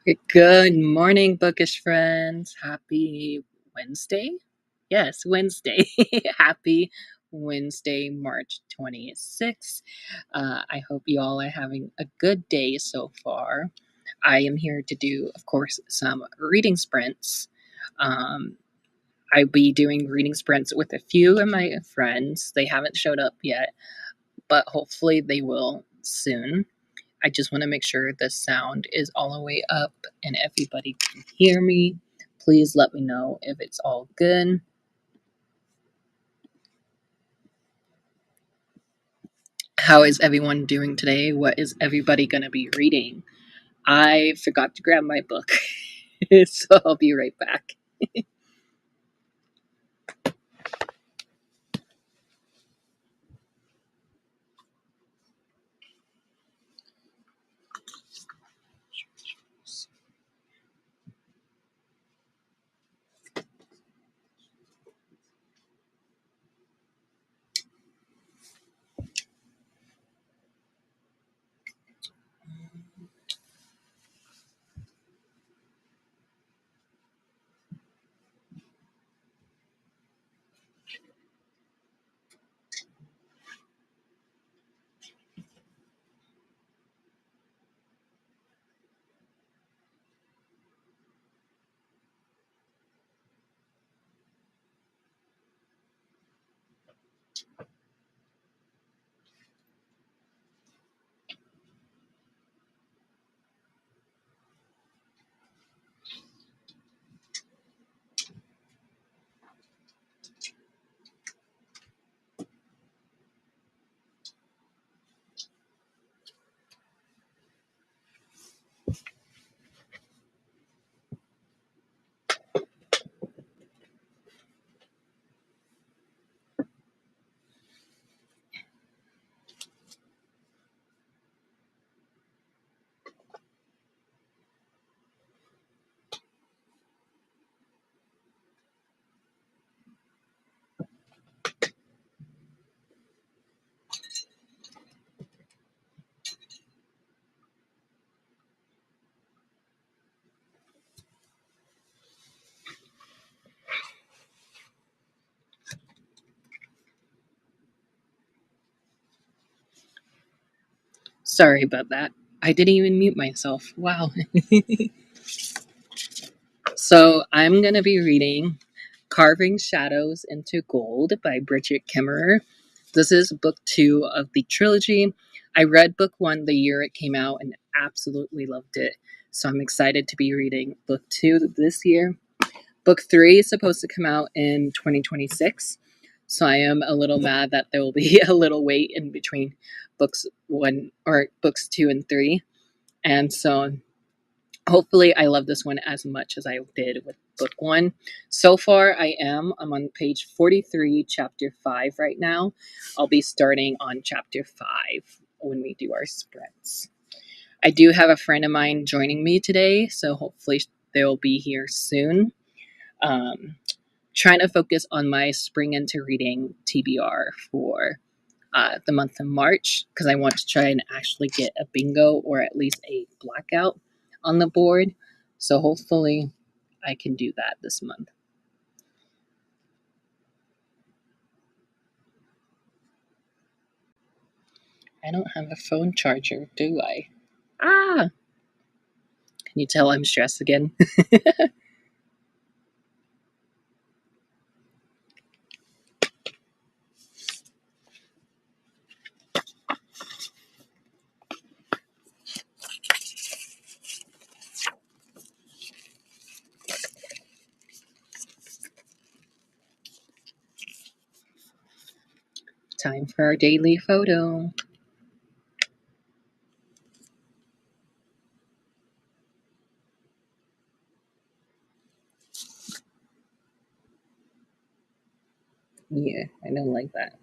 Good morning, bookish friends. Happy Wednesday? Yes, Wednesday. Happy Wednesday, March 26th. I hope you all are having a good day so far. I am here to do, of course, some reading sprints. Um, I'll be doing reading sprints with a few of my friends. They haven't showed up yet, but hopefully they will soon. I just want to make sure the sound is all the way up and everybody can hear me. Please let me know if it's all good. How is everyone doing today? What is everybody going to be reading? I forgot to grab my book, so I'll be right back. Sorry about that. I didn't even mute myself. Wow. So I'm going to be reading Carving Shadows into Gold by Bridget Kemmerer. This is book 2 of the trilogy. I read book 1 the year it came out and absolutely loved it. So I'm excited to be reading book 2 this year. Book 3 is supposed to come out in 2026. So I am a little mad that there will be a little wait in between books 2 and 3. And so hopefully I love this one as much as I did with book 1. So far I'm on page 43, chapter 5 right now. I'll be starting on chapter 5 when we do our sprints. I do have a friend of mine joining me today, so hopefully they'll be here soon. um, Trying to focus on my spring into reading TBR for the month of March, because I want to try and actually get a bingo or at least a blackout on the board. So hopefully I can do that this month. I don't have a phone charger, do I? Ah! Can you tell I'm stressed again? Time for our daily photo. Yeah, I don't like that.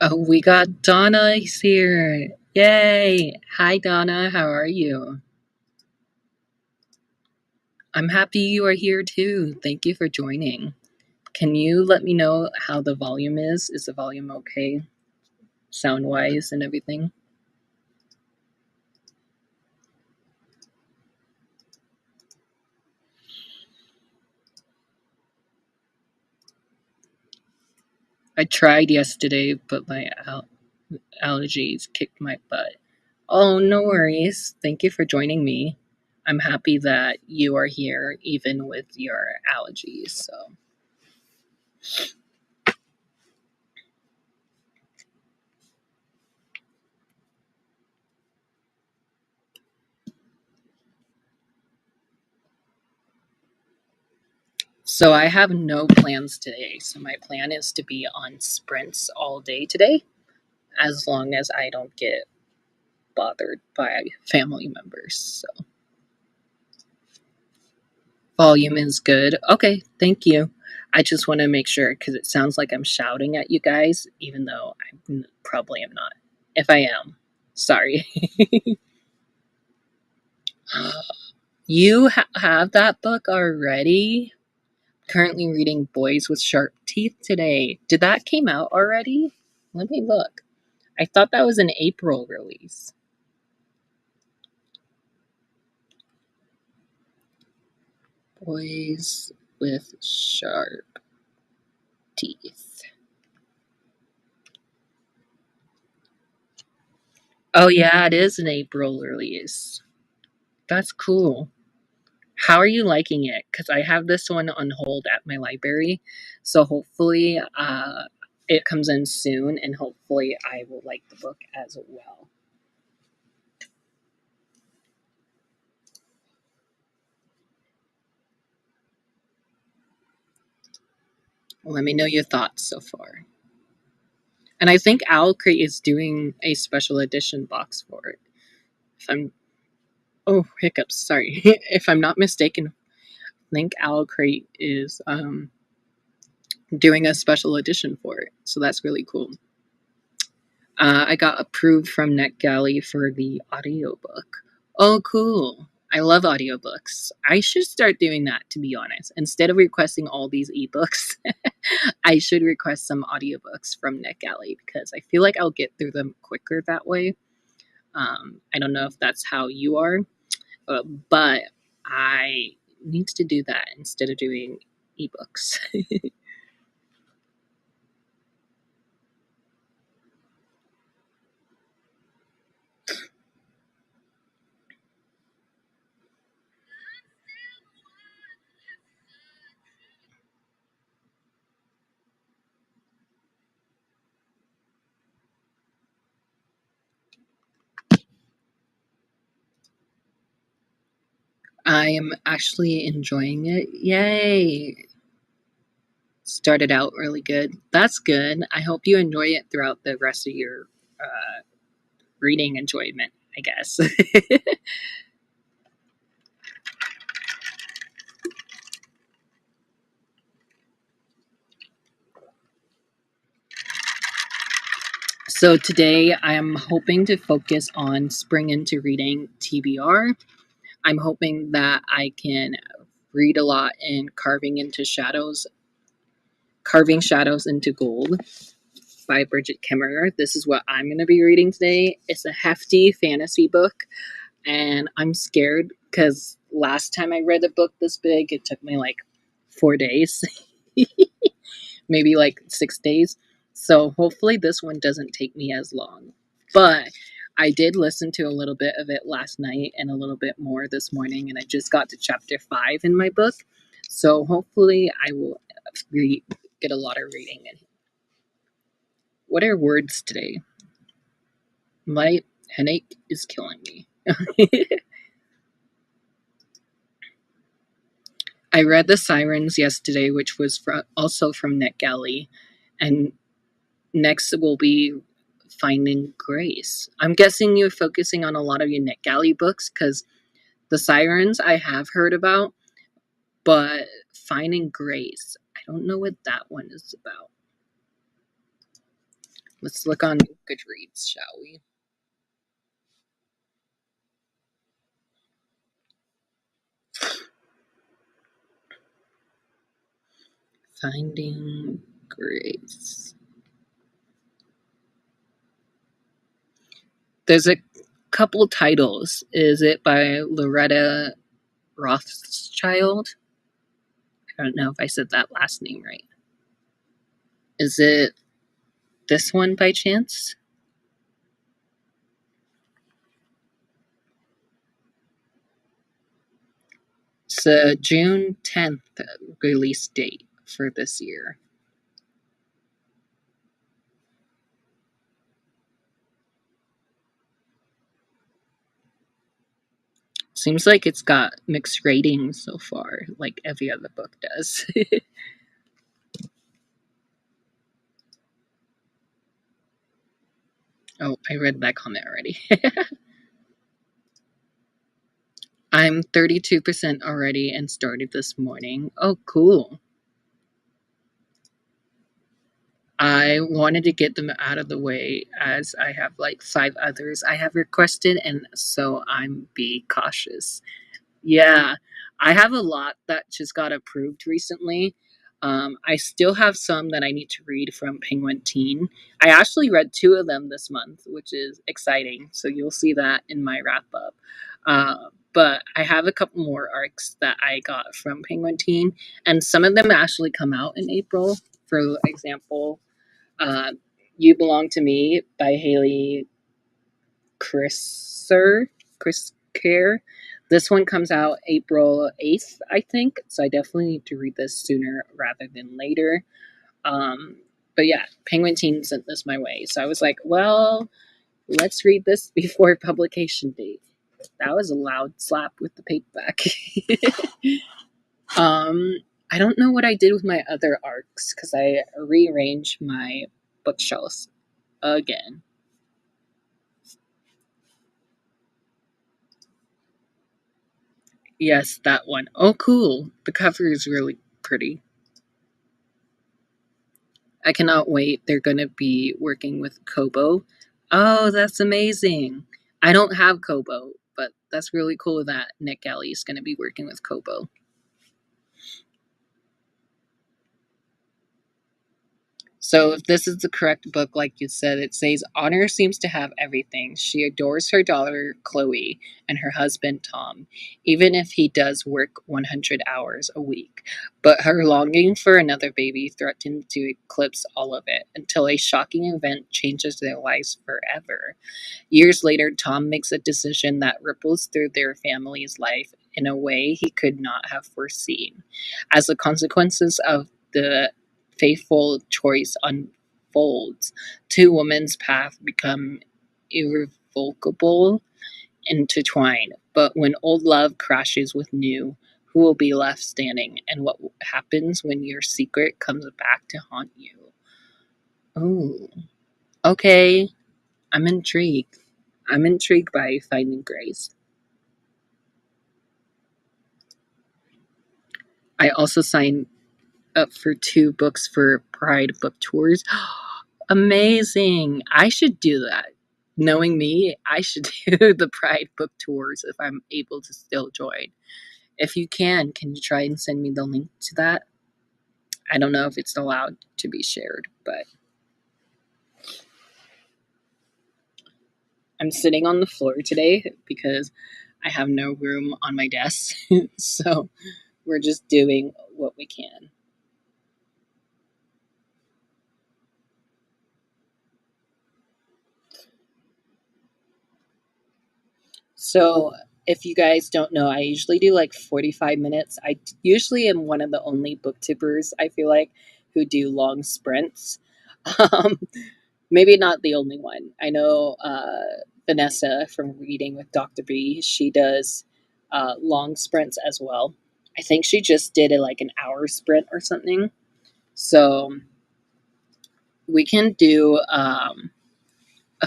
Oh, we got Donna here. Yay! Hi, Donna. How are you? I'm happy you are here too. Thank you for joining. Can you let me know how the volume is? Is the volume okay, sound wise and everything? I tried yesterday, but my allergies kicked my butt. Oh, no worries. Thank you for joining me. I'm happy that you are here, even with your allergies. So I have no plans today. So my plan is to be on sprints all day today, as long as I don't get bothered by family members. So volume is good. Okay, thank you. I just want to make sure because it sounds like I'm shouting at you guys, even though I probably am not. If I am, sorry. You have that book already? Currently reading Boys with Sharp Teeth today. Did that came out already? Let me look. I thought that was an April release. Boys with Sharp Teeth. Oh yeah, it is an April release. That's cool. How are you liking it? Because I have this one on hold at my library, so hopefully it comes in soon, and hopefully I will like the book as well. Let me know your thoughts so far. And I think Owl Crate is doing a special edition box for it. If I'm oh hiccups, sorry. If I'm not mistaken, I think Owl Crate is doing a special edition for it. So that's really cool. I got approved from NetGalley for the audiobook. Oh, cool. I love audiobooks. I should start doing that, to be honest. Instead of requesting all these ebooks, I should request some audiobooks from NetGalley because I feel like I'll get through them quicker that way. I don't know if that's how you are, but I need to do that instead of doing ebooks. I am actually enjoying it. Yay! Started out really good. That's good. I hope you enjoy it throughout the rest of your uh, reading enjoyment, I guess. So today I am hoping to focus on spring into reading TBR. I'm hoping that I can read a lot in Carving Shadows into Gold by Bridget Kemmerer. This is what I'm going to be reading today. It's a hefty fantasy book, and I'm scared because last time I read a book this big, it took me like 4 days, maybe like 6 days. So hopefully this one doesn't take me as long. But I did listen to a little bit of it last night and a little bit more this morning, and I just got to chapter 5 in my book. So hopefully I will get a lot of reading in. What are words today? My headache is killing me. I read The Sirens yesterday, which was also from NetGalley, and next will be Finding Grace. I'm guessing you're focusing on a lot of your NetGalley books because The Sirens I have heard about, but Finding Grace, I don't know what that one is about. Let's look on Goodreads, shall we? Finding Grace. There's a couple titles. Is it by Loretta Rothschild? I don't know if I said that last name right. Is it this one by chance? It's a June 10th release date for this year. Seems like it's got mixed ratings so far, like every other book does. Oh, I read that comment already. I'm 32% already and started this morning. Oh, cool. I wanted to get them out of the way as I have like 5 others I have requested, and so I'm be cautious. Yeah, I have a lot that just got approved recently. I still have some that I need to read from Penguin Teen. I actually read 2 of them this month, which is exciting. So you'll see that in my wrap up. But I have a couple more arcs that I got from Penguin Teen, and some of them actually come out in April. For example, uh, You Belong to Me by Haley Chris Care. This one comes out April 8th, I think. So I definitely need to read this sooner rather than later. Um, but yeah, Penguin Teen sent this my way. So I was like, well, let's read this before publication date. That was a loud slap with the paperback. um, I don't know what I did with my other arcs because I rearranged my bookshelves again. Yes, that one. Oh, cool. The cover is really pretty. I cannot wait. They're going to be working with Kobo. Oh, that's amazing. I don't have Kobo, but that's really cool that Nick Alley is going to be working with Kobo. So, if this is the correct book, like you said, it says Honor seems to have everything. She adores her daughter, Chloe, and her husband, Tom, even if he does work 100 hours a week. But her longing for another baby threatened to eclipse all of it until a shocking event changes their lives forever. Years later, Tom makes a decision that ripples through their family's life in a way he could not have foreseen. As the consequences of the faithful choice unfolds, two women's paths become irrevocable, intertwined. But when old love crashes with new, who will be left standing? And what happens when your secret comes back to haunt you? Oh, okay. I'm intrigued. I'm intrigued by Finding Grace. I also signed up for 2 books for Pride book tours. Amazing. I should do that. Knowing me, I should do the Pride book tours if I'm able to still join. If you can you try and send me the link to that? I don't know if it's allowed to be shared, but I'm sitting on the floor today because I have no room on my desk. So we're just doing what we can. So, if you guys don't know, I usually do like 45 minutes. I usually am one of the only booktubbers, I feel like, who do long sprints. Um, maybe not the only one. I know Vanessa from Reading with Dr. B, she does long sprints as well. I think she just did like an hour sprint or something. So, we can do a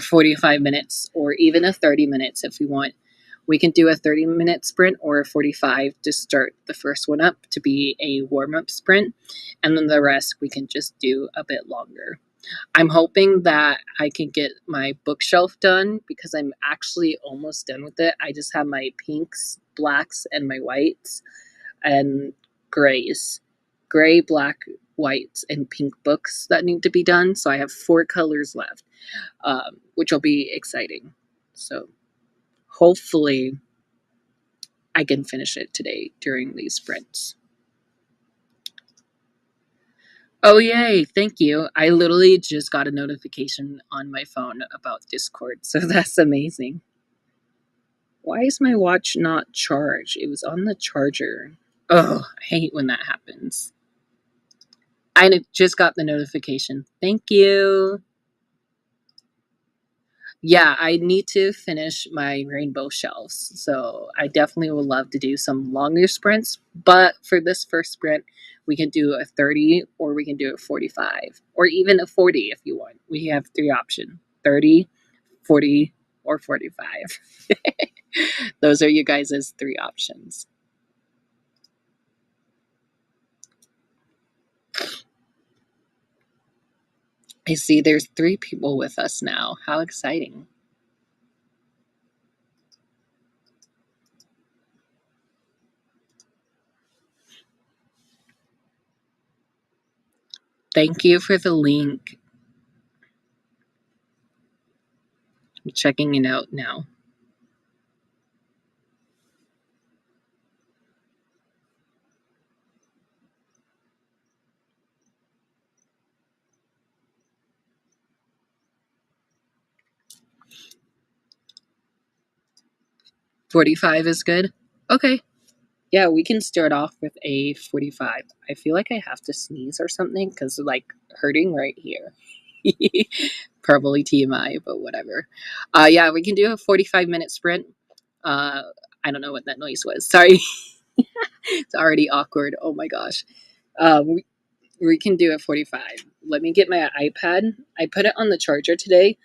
45 minutes or even a 30 minutes if we want. We can do a 30-minute sprint or a 45 to start the first one up to be a warm up sprint. And then the rest we can just do a bit longer. I'm hoping that I can get my bookshelf done because I'm actually almost done with it. I just have my pinks, blacks, and my whites and grays. Gray, black, white, and pink books that need to be done. So I have 4 colors left, which will be exciting. So hopefully I can finish it today during these sprints. Oh, yay. Thank you. I literally just got a notification on my phone about Discord, so that's amazing. Why is my watch not charged? It was on the charger. Oh, I hate when that happens. I just got the notification. Thank you. Yeah, I need to finish my rainbow shelves. So I definitely would love to do some longer sprints. But for this first sprint, we can do a 30 or we can do a 45 or even a 40 if you want. We have 3 options: 30, 40, or 45. Those are you guys' 3 options. I see there's 3 people with us now. How exciting. Thank you for the link. I'm checking it out now. 45 is good? Okay. Yeah, we can start off with a 45. I feel like I have to sneeze or something because, like, hurting right here. Probably TMI, but whatever. Yeah, we can do a 45-minute sprint. Uh, I don't know what that noise was. Sorry. It's already awkward. Oh my gosh. We can do a 45. Let me get my iPad. I put it on the charger today,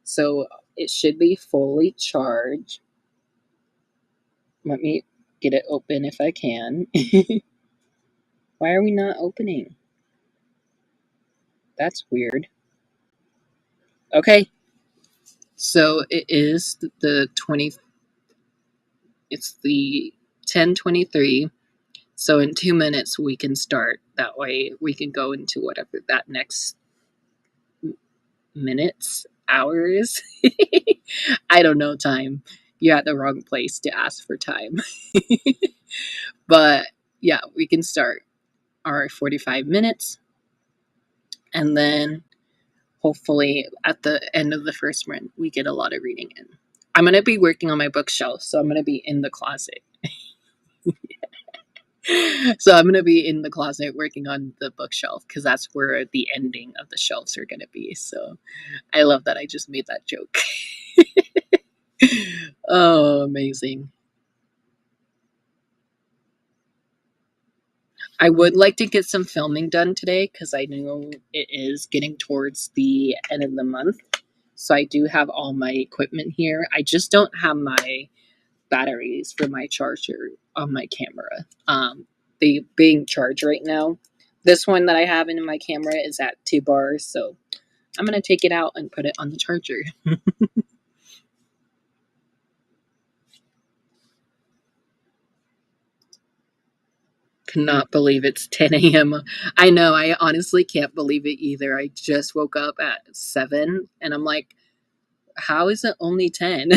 so it should be fully charged. Let me get it open if I can. Why are we not opening? That's weird. Okay, so it is the 20. It's the 10:23. So in 2 minutes we can start. That way we can go into whatever that next minutes, hours. I don't know time. You're at the wrong place to ask for time. But yeah, we can start our 45 minutes and then hopefully at the end of the first sprint we get a lot of reading in. I'm going to be working on my bookshelf, so I'm going to be in the closet. So I'm going to be in the closet working on the bookshelf because that's where the ending of the shelves are going to be. So I love that I just made that joke. Oh, amazing. I would like to get some filming done today because I know it is getting towards the end of the month. So I do have all my equipment here. I just don't have my batteries for my charger on my camera. They being charged right now. This one that I have in my camera is at 2 bars, so I'm gonna take it out and put it on the charger. Cannot believe it's 10 a.m. I know, I honestly can't believe it either. I just woke up at 7 and I'm like, how is it only 10?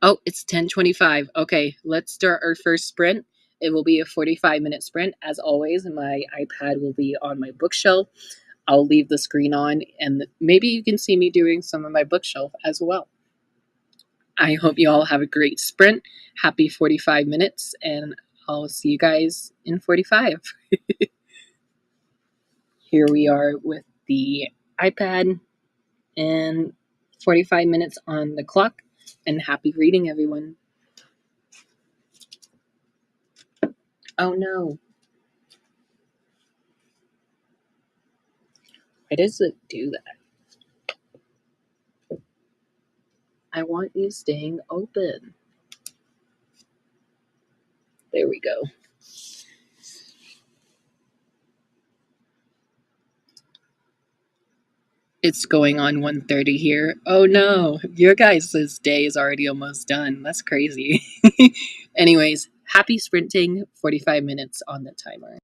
Oh, it's 10:25. Okay, let's start our first sprint. It will be a 45-minute sprint. As always, my iPad will be on my bookshelf. I'll leave the screen on, and maybe you can see me doing some of my bookshelf as well. I hope you all have a great sprint. Happy 45 minutes, and I'll see you guys in 45. Here we are with the iPad and 45 minutes on the clock, and happy reading, everyone. Oh no. Why does it do that? I want you staying open. There we go. It's going on 1:30 here. Oh no, your guys' day is already almost done. That's crazy. Anyways, happy sprinting, 45 minutes on the timer.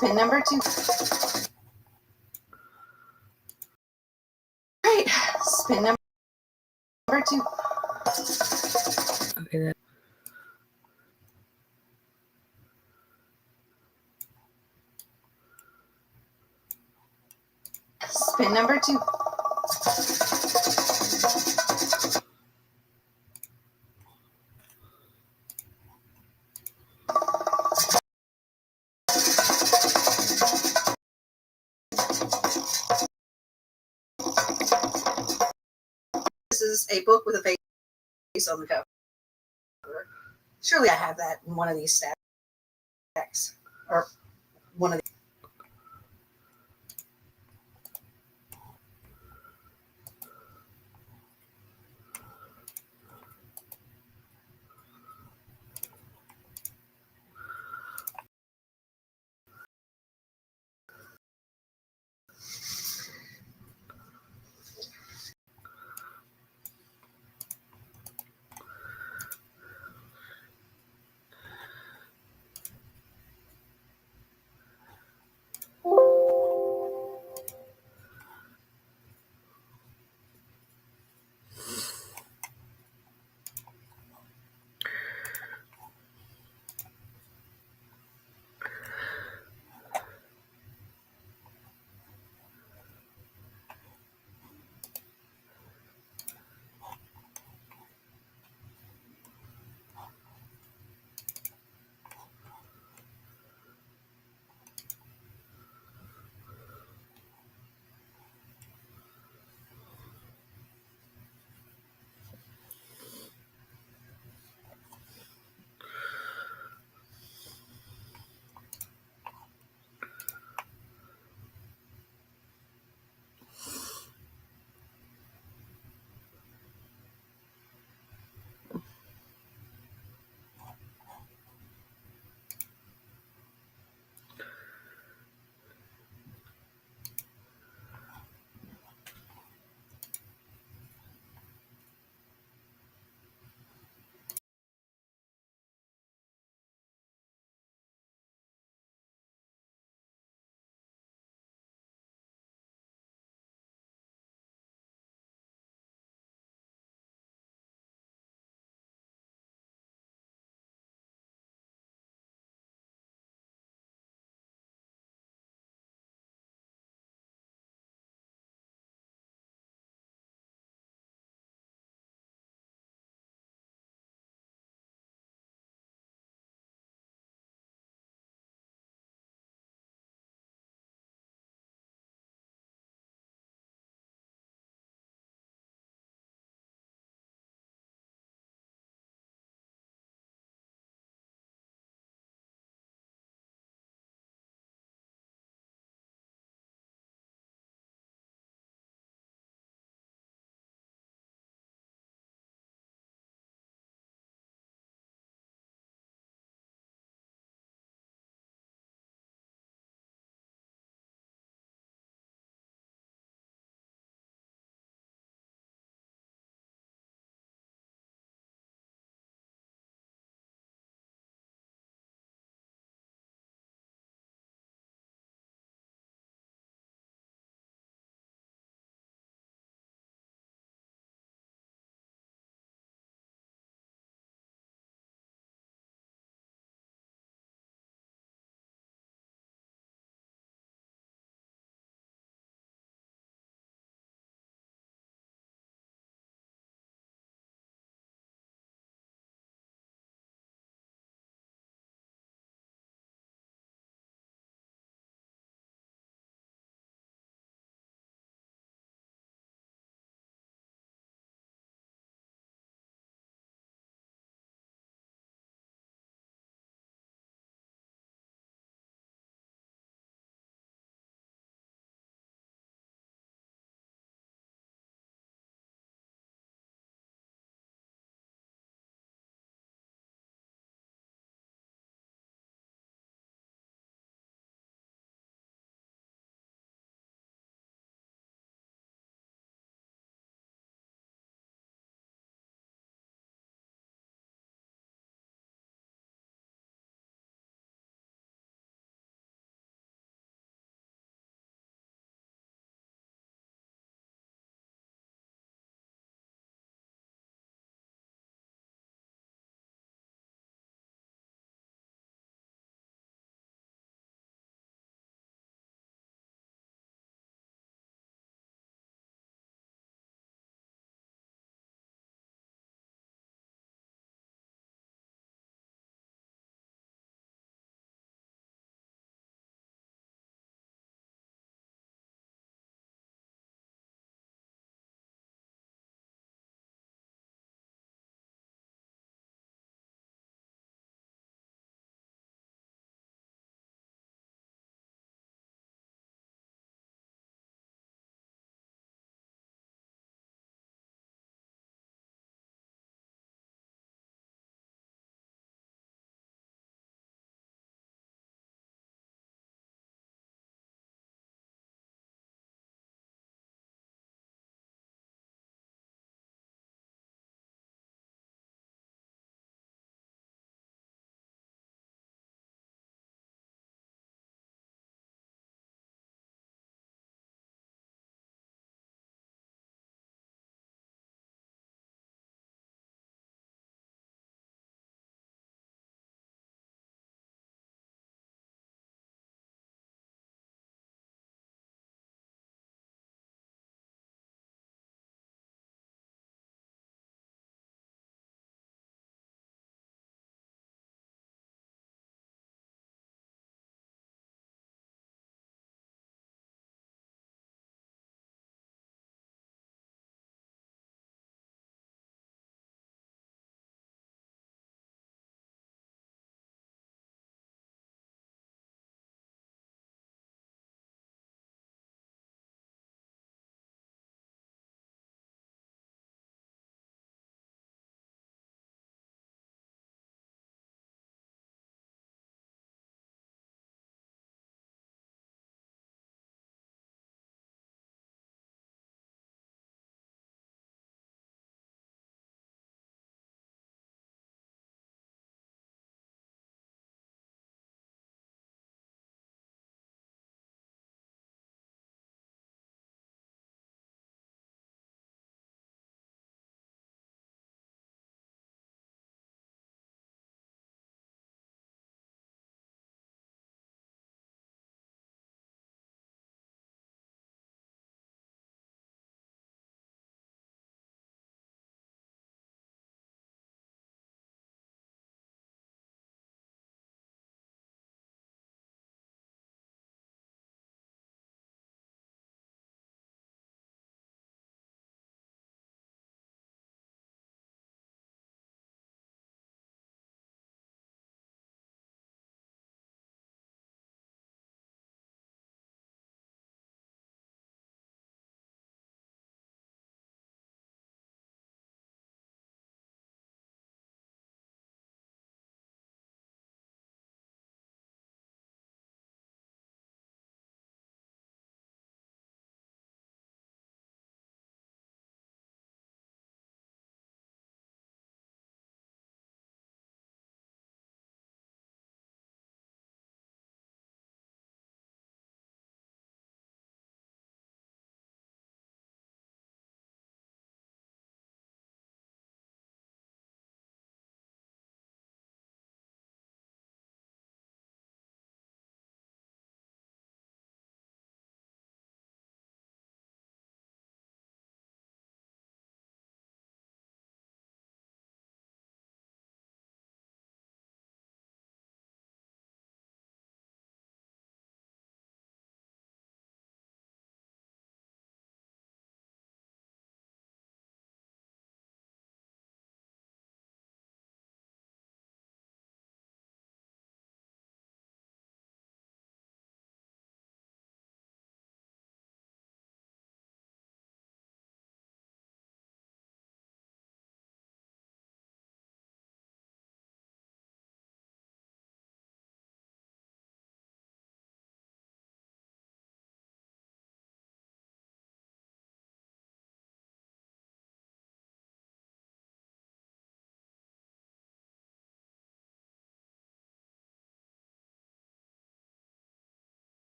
Spin number 2. Right. Spin number 2. Okay, then. Spin number 2. This is a book with a face on the cover. Surely I have that in one of these stacks. Or one of these.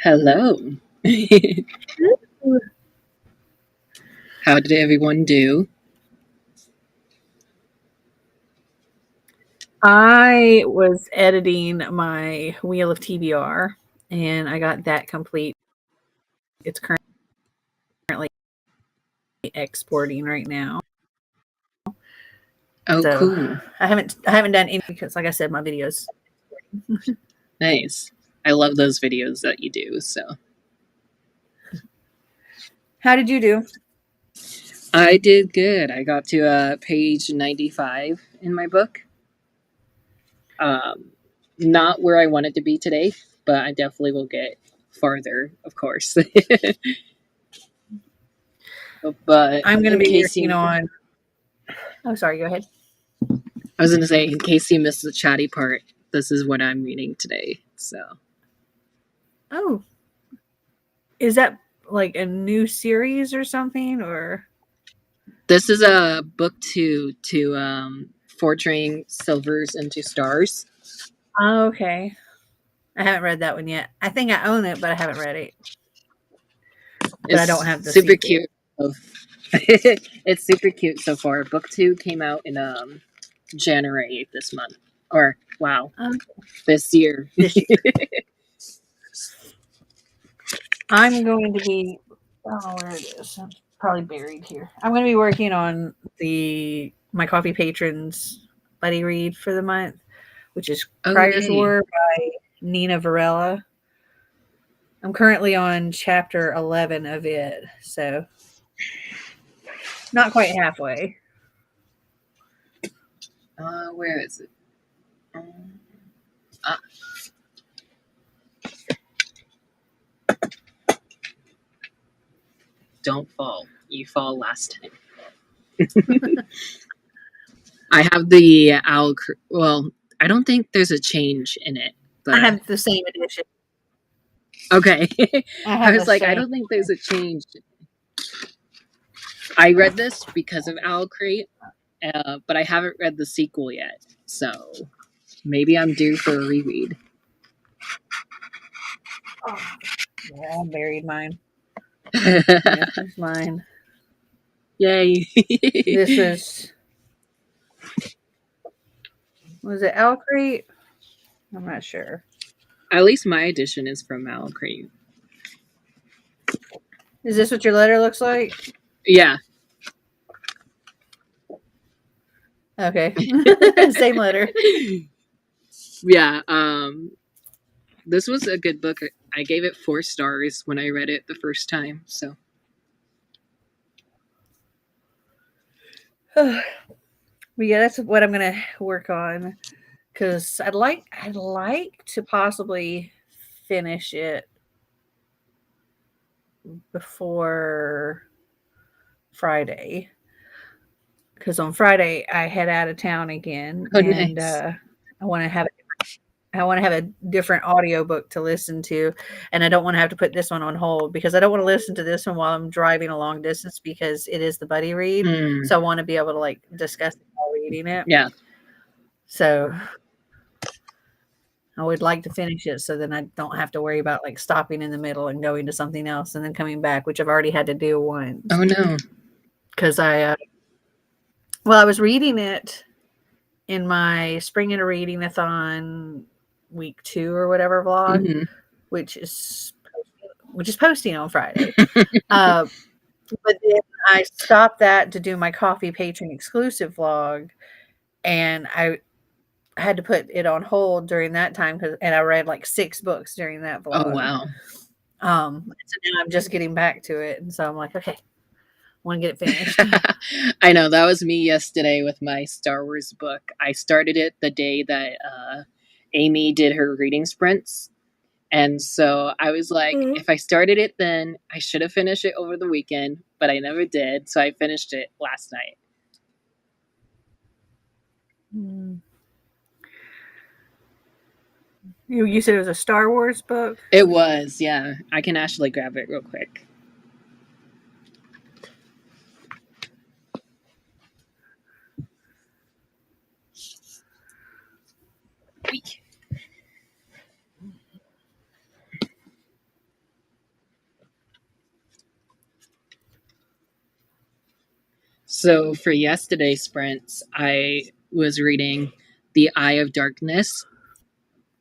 Hello. How did everyone do? I was editing my Wheel of TBR, and I got that complete. It's currently exporting right now. Oh, So cool. I haven't done any because, like I said, my videos. Nice. I love those videos that you do. So How did you do? I did good. I got to page 95 in my book. Not where I wanted to be today, but I definitely will get farther, of course. But I'm going to in be case working you, on. Oh, sorry. Go ahead. I was going to say, in case you missed the chatty part, this is what I'm reading today. So Oh, is that like a new series or something? Or this is a book to Forging Silvers into Stars. oh, okay, I haven't read that one yet. I think I own it, but I haven't read it. But I don't It's have the super sequel. cute. It's super cute so far. Book 2 came out in January this month. Or wow, this year. This year, I'm going to be. Oh, where it is? It's probably buried here. I'm going to be working on my coffee patrons buddy read for the month, which is Oh Cryer's yay. War by Nina Varela. I'm currently on chapter 11 of it, so not quite halfway. Where is it? Ah, don't fall. You fall last time. I have the owl. Well, I don't think there's a change in it, I but have the same edition. okay. I I have the was like, I same. don't think there's a change. I read this because of Owl Crate, but I haven't read the sequel yet. So maybe I'm due for a reread. Oh, yeah, I buried mine. Yeah, here's mine. Yay. This was it Owl Crate? I'm not sure. At least my edition is from Owl Crate. Is this what your letter looks like? Yeah. Okay. Same letter. Yeah. This was a good book. I gave it 4 stars when I read it the first time. So But yeah, that's what I'm gonna work on because I'd like to possibly finish it before Friday. Because on Friday I head out of town again, oh and nice. I want to have a different audiobook to listen to, and I don't want to have to put this one on hold because I don't want to listen to this one while I'm driving a long distance because it is the buddy read. So I want to be able to like discuss it while reading it. Yeah. So I would like to finish it so then I don't have to worry about like stopping in the middle and going to something else and then coming back, which I've already had to do once. Oh no. Because I was reading it in my Spring Into Reading-a-thon week 2 or whatever vlog, Mm-hmm. which is posting on Friday. But then I stopped that to do my coffee patron exclusive vlog, and I had to put it on hold during that time and I read like 6 books during that Oh vlog. wow. So now I'm just getting back to it, and so I'm like, okay, I want to get it finished. I know that was me yesterday with my Star Wars book. I started it the day that Amy did her reading sprints. And so I was like, if I started it then, I should have finished it over the weekend, but I never did. So I finished it last night. You said it was a Star Wars book? It was, yeah. I can actually grab it real quick. So for yesterday's sprints, I was reading The Eye of Darkness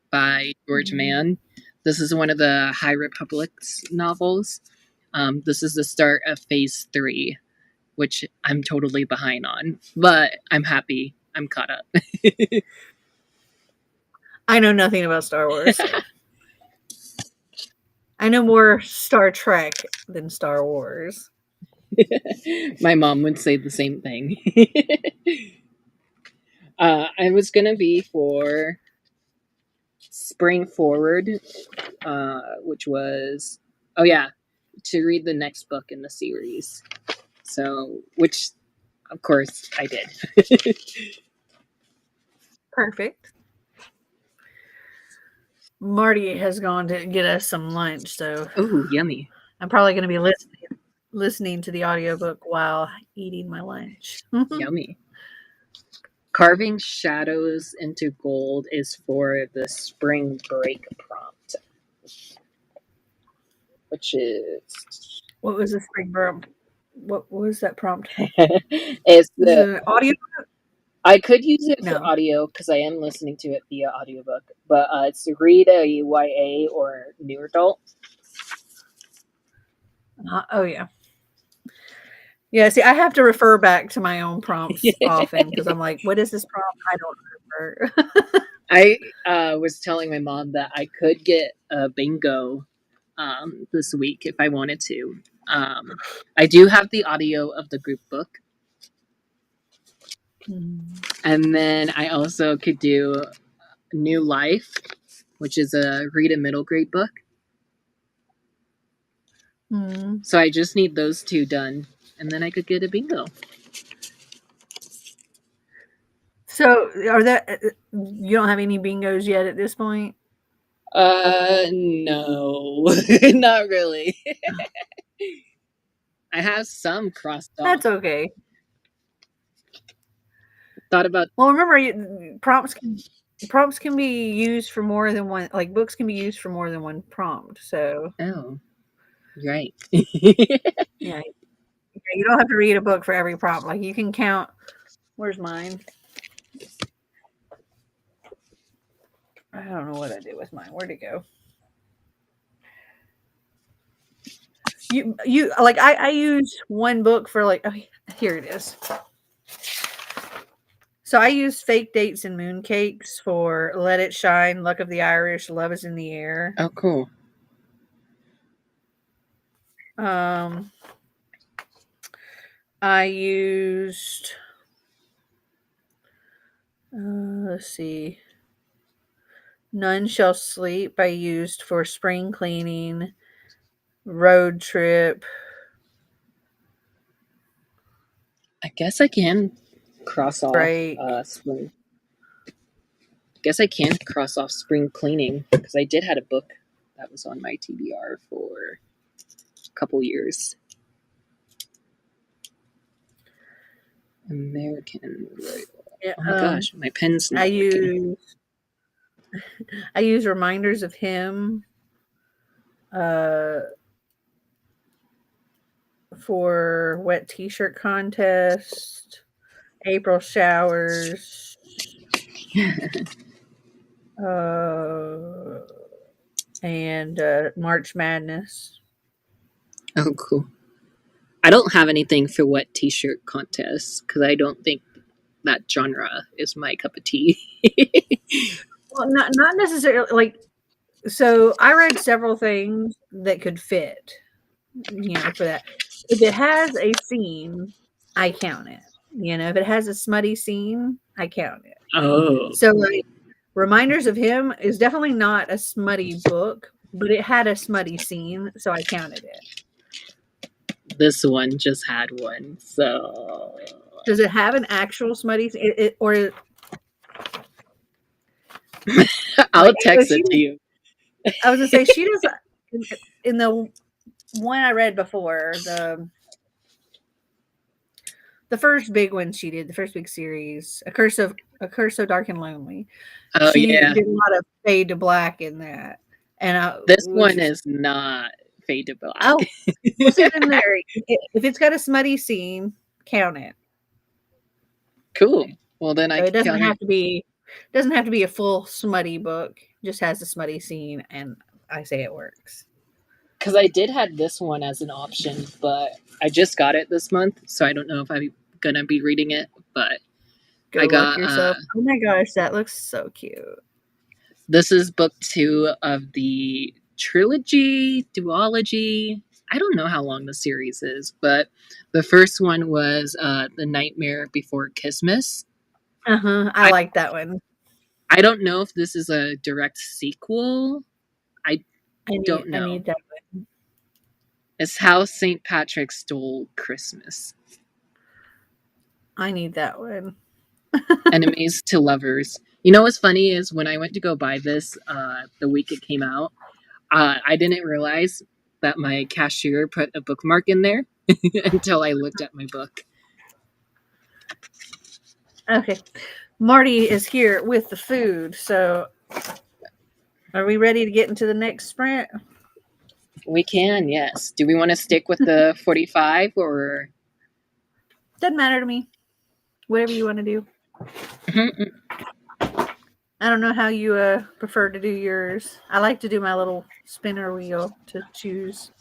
by George Mann. This is one of the High Republic's novels. This is the start of phase 3, which I'm totally behind on, but I'm happy I'm caught up. I know nothing about Star Wars. I know more Star Trek than Star Wars. My mom would say the same thing. I was going to be for Spring Forward, which was, oh yeah, to read the next book in the series. So, which, of course, I did. Perfect. Marty has gone to get us some lunch, so Oh, yummy. I'm probably going to be listening to the audiobook while eating my lunch. Yummy. Carving shadows into gold is for the spring break prompt, which is What was the spring prompt? What was that prompt? is Is it an audio? I could use it for No. audio because I am listening to it via audiobook, but it's to read a YA or new adult. Oh yeah. Yeah, see, I have to refer back to my own prompts often because I'm like, what is this prompt? I don't remember. I was telling my mom that I could get a bingo this week if I wanted to. I do have the audio of the group book. And then I also could do New Life, which is a read a middle grade book. So I just need those 2 done, and then I could get a bingo. So, you don't have any bingos yet at this point? No, not really. I have some crossed off. That's okay. Thought about. Well, remember, prompts can be used for more than one. Like books can be used for more than one prompt. So, oh, right. yeah, you don't have to read a book for every prompt. Like you can count. Where's mine? I don't know what I did with mine. Where'd it go? You like I use one book for like, oh, here it is. So I use Fake Dates and Mooncakes for Let It Shine, Luck of the Irish, Love is in the Air. Oh, cool. I used, let's see, None Shall Sleep. I used for spring cleaning, road trip. I guess I can cross off spring. I guess I can cross off spring cleaning because I did had a book that was on my TBR for a couple years. American. Yeah, oh my gosh, my pen's not I use Reminders of Him for wet t-shirt contest, April showers, and March Madness. Oh, cool. I don't have anything for wet t-shirt contests because I don't think that genre is my cup of tea. Well, not necessarily. Like, so I read several things that could fit, for that. If it has a scene, I count it. If it has a smutty scene, I count it. Oh. So, like, Reminders of Him is definitely not a smutty book, but it had a smutty scene, so I counted it. This one just had one, so. Does it have an actual smutty scene? Or I'll text it to you. I was gonna say she does in the one I read before, the first big one she did, the first big series, A Curse of Dark and Lonely. Oh She yeah, did a lot of fade to black in that, and this which one was is not fade to black. oh, what's it in there? If it's got a smutty scene, count it. Cool. Well, then I So it can doesn't count it have to be doesn't have to be a full smutty book. Just has a smutty scene, and I say it works. because I did have this one as an option, but I just got it this month, so I don't know if I'm gonna be reading it. But Go I look got yourself. Oh my gosh, that looks so cute. this is book 2 of the trilogy, duology. I don't know how long the series is, but the first one was The Nightmare Before Christmas. I I, like that one. I don't know if this is a direct sequel. I don't I know. need that one. It's How St. Patrick Stole Christmas. I need that one. Enemies to Lovers. You know what's funny is when I went to go buy this the week it came out, I didn't realize that my cashier put a bookmark in there until I looked at my book. Okay. Marty is here with the food. So are we ready to get into the next sprint? We can, yes. Do we want to stick with the 45 or? Doesn't matter to me. Whatever you want to do. I don't know how you prefer to do yours. I like to do my little spinner wheel to choose.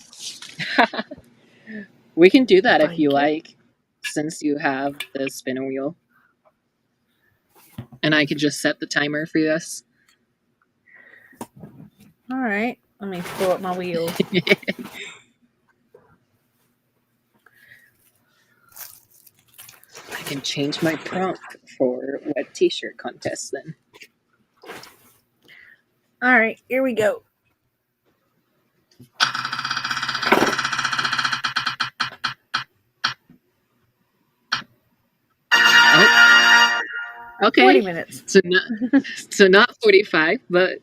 We can do that if you Blanket. like, since you have the spinner wheel. And I could just set the timer for this. All right. Let me pull up my wheel. I can change my prompt for web t-shirt contest then. All right. Here we go. Oh, okay. 40 minutes. So not 45, but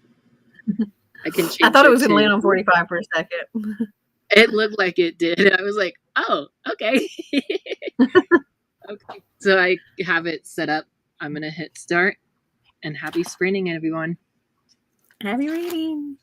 I can change I thought it was to. going to land on 45 for a second. It looked like it did. I was like, oh, okay. Okay. So I have it set up. I'm going to hit start and happy sprinting, everyone. Happy reading.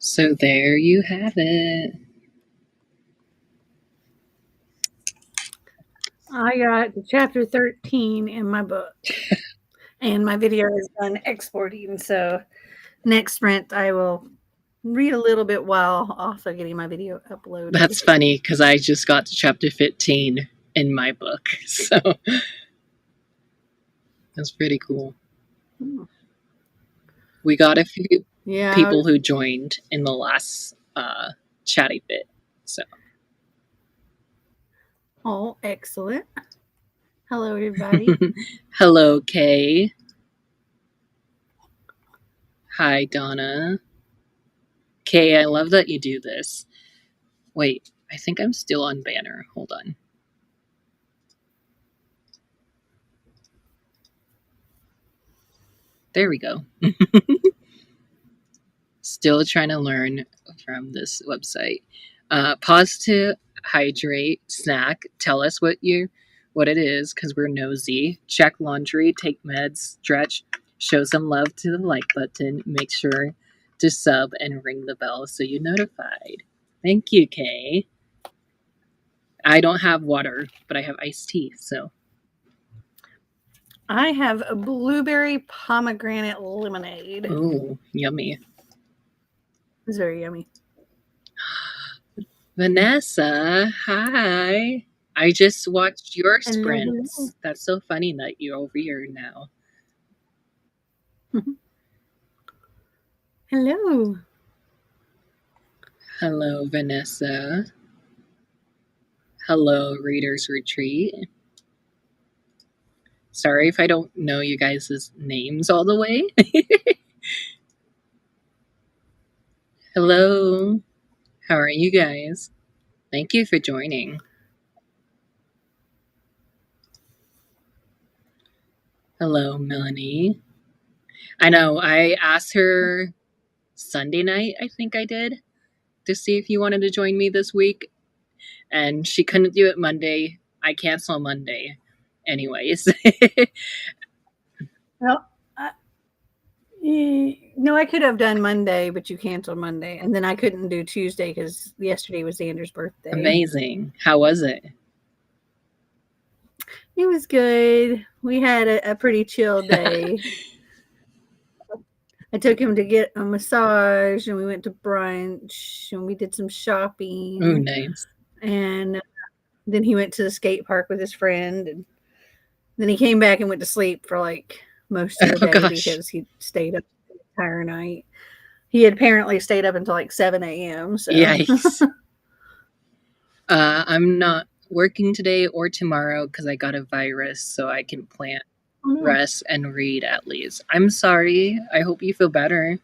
So there you have it. I got to chapter 13 in my book, and my video is done exporting. So next sprint, I will read a little bit while also getting my video uploaded. That's funny because I just got to chapter 15 in my book. So that's pretty cool. We got a few people who joined in the last chatty bit. So. Oh, excellent. Hello, everybody. Hello, Kay. Hi, Donna. Kay, I love that you do this. Wait, I think I'm still on banner. Hold on. There we go. Still trying to learn from this website. Pause to hydrate, snack, tell us what it is because we're nosy. Check laundry, take meds, stretch, show some love to the like button, make sure to sub and ring the bell so you're notified. Thank you, Kay. I don't have water, but I have iced tea, so. I have a blueberry pomegranate lemonade. Ooh, yummy. It's very yummy. Vanessa, hi. I just watched your sprints. Hello. That's so funny that you're over here now. Hello. Hello, Vanessa. Hello, Reader's Retreat. Sorry if I don't know you guys' names all the way. Hello. How are you guys? Thank you for joining. Hello, Melanie. I know, I asked her Sunday night, I think I did, to see if you wanted to join me this week. And she couldn't do it Monday. I cancel Monday. Anyways. Well, no, I could have done Monday, but you canceled Monday. And then I couldn't do Tuesday because yesterday was Xander's birthday. Amazing. How was it? It was good. We had a pretty chill day. I took him to get a massage, and we went to brunch, and we did some shopping. Oh, nice. And then he went to the skate park with his friend, and then he came back and went to sleep for like most of the day because he stayed up the entire night. He had apparently stayed up until like 7 a.m. So. Yikes. I'm not working today or tomorrow because I got a virus, so I can plan, rest, and read at least. I'm sorry. I hope you feel better.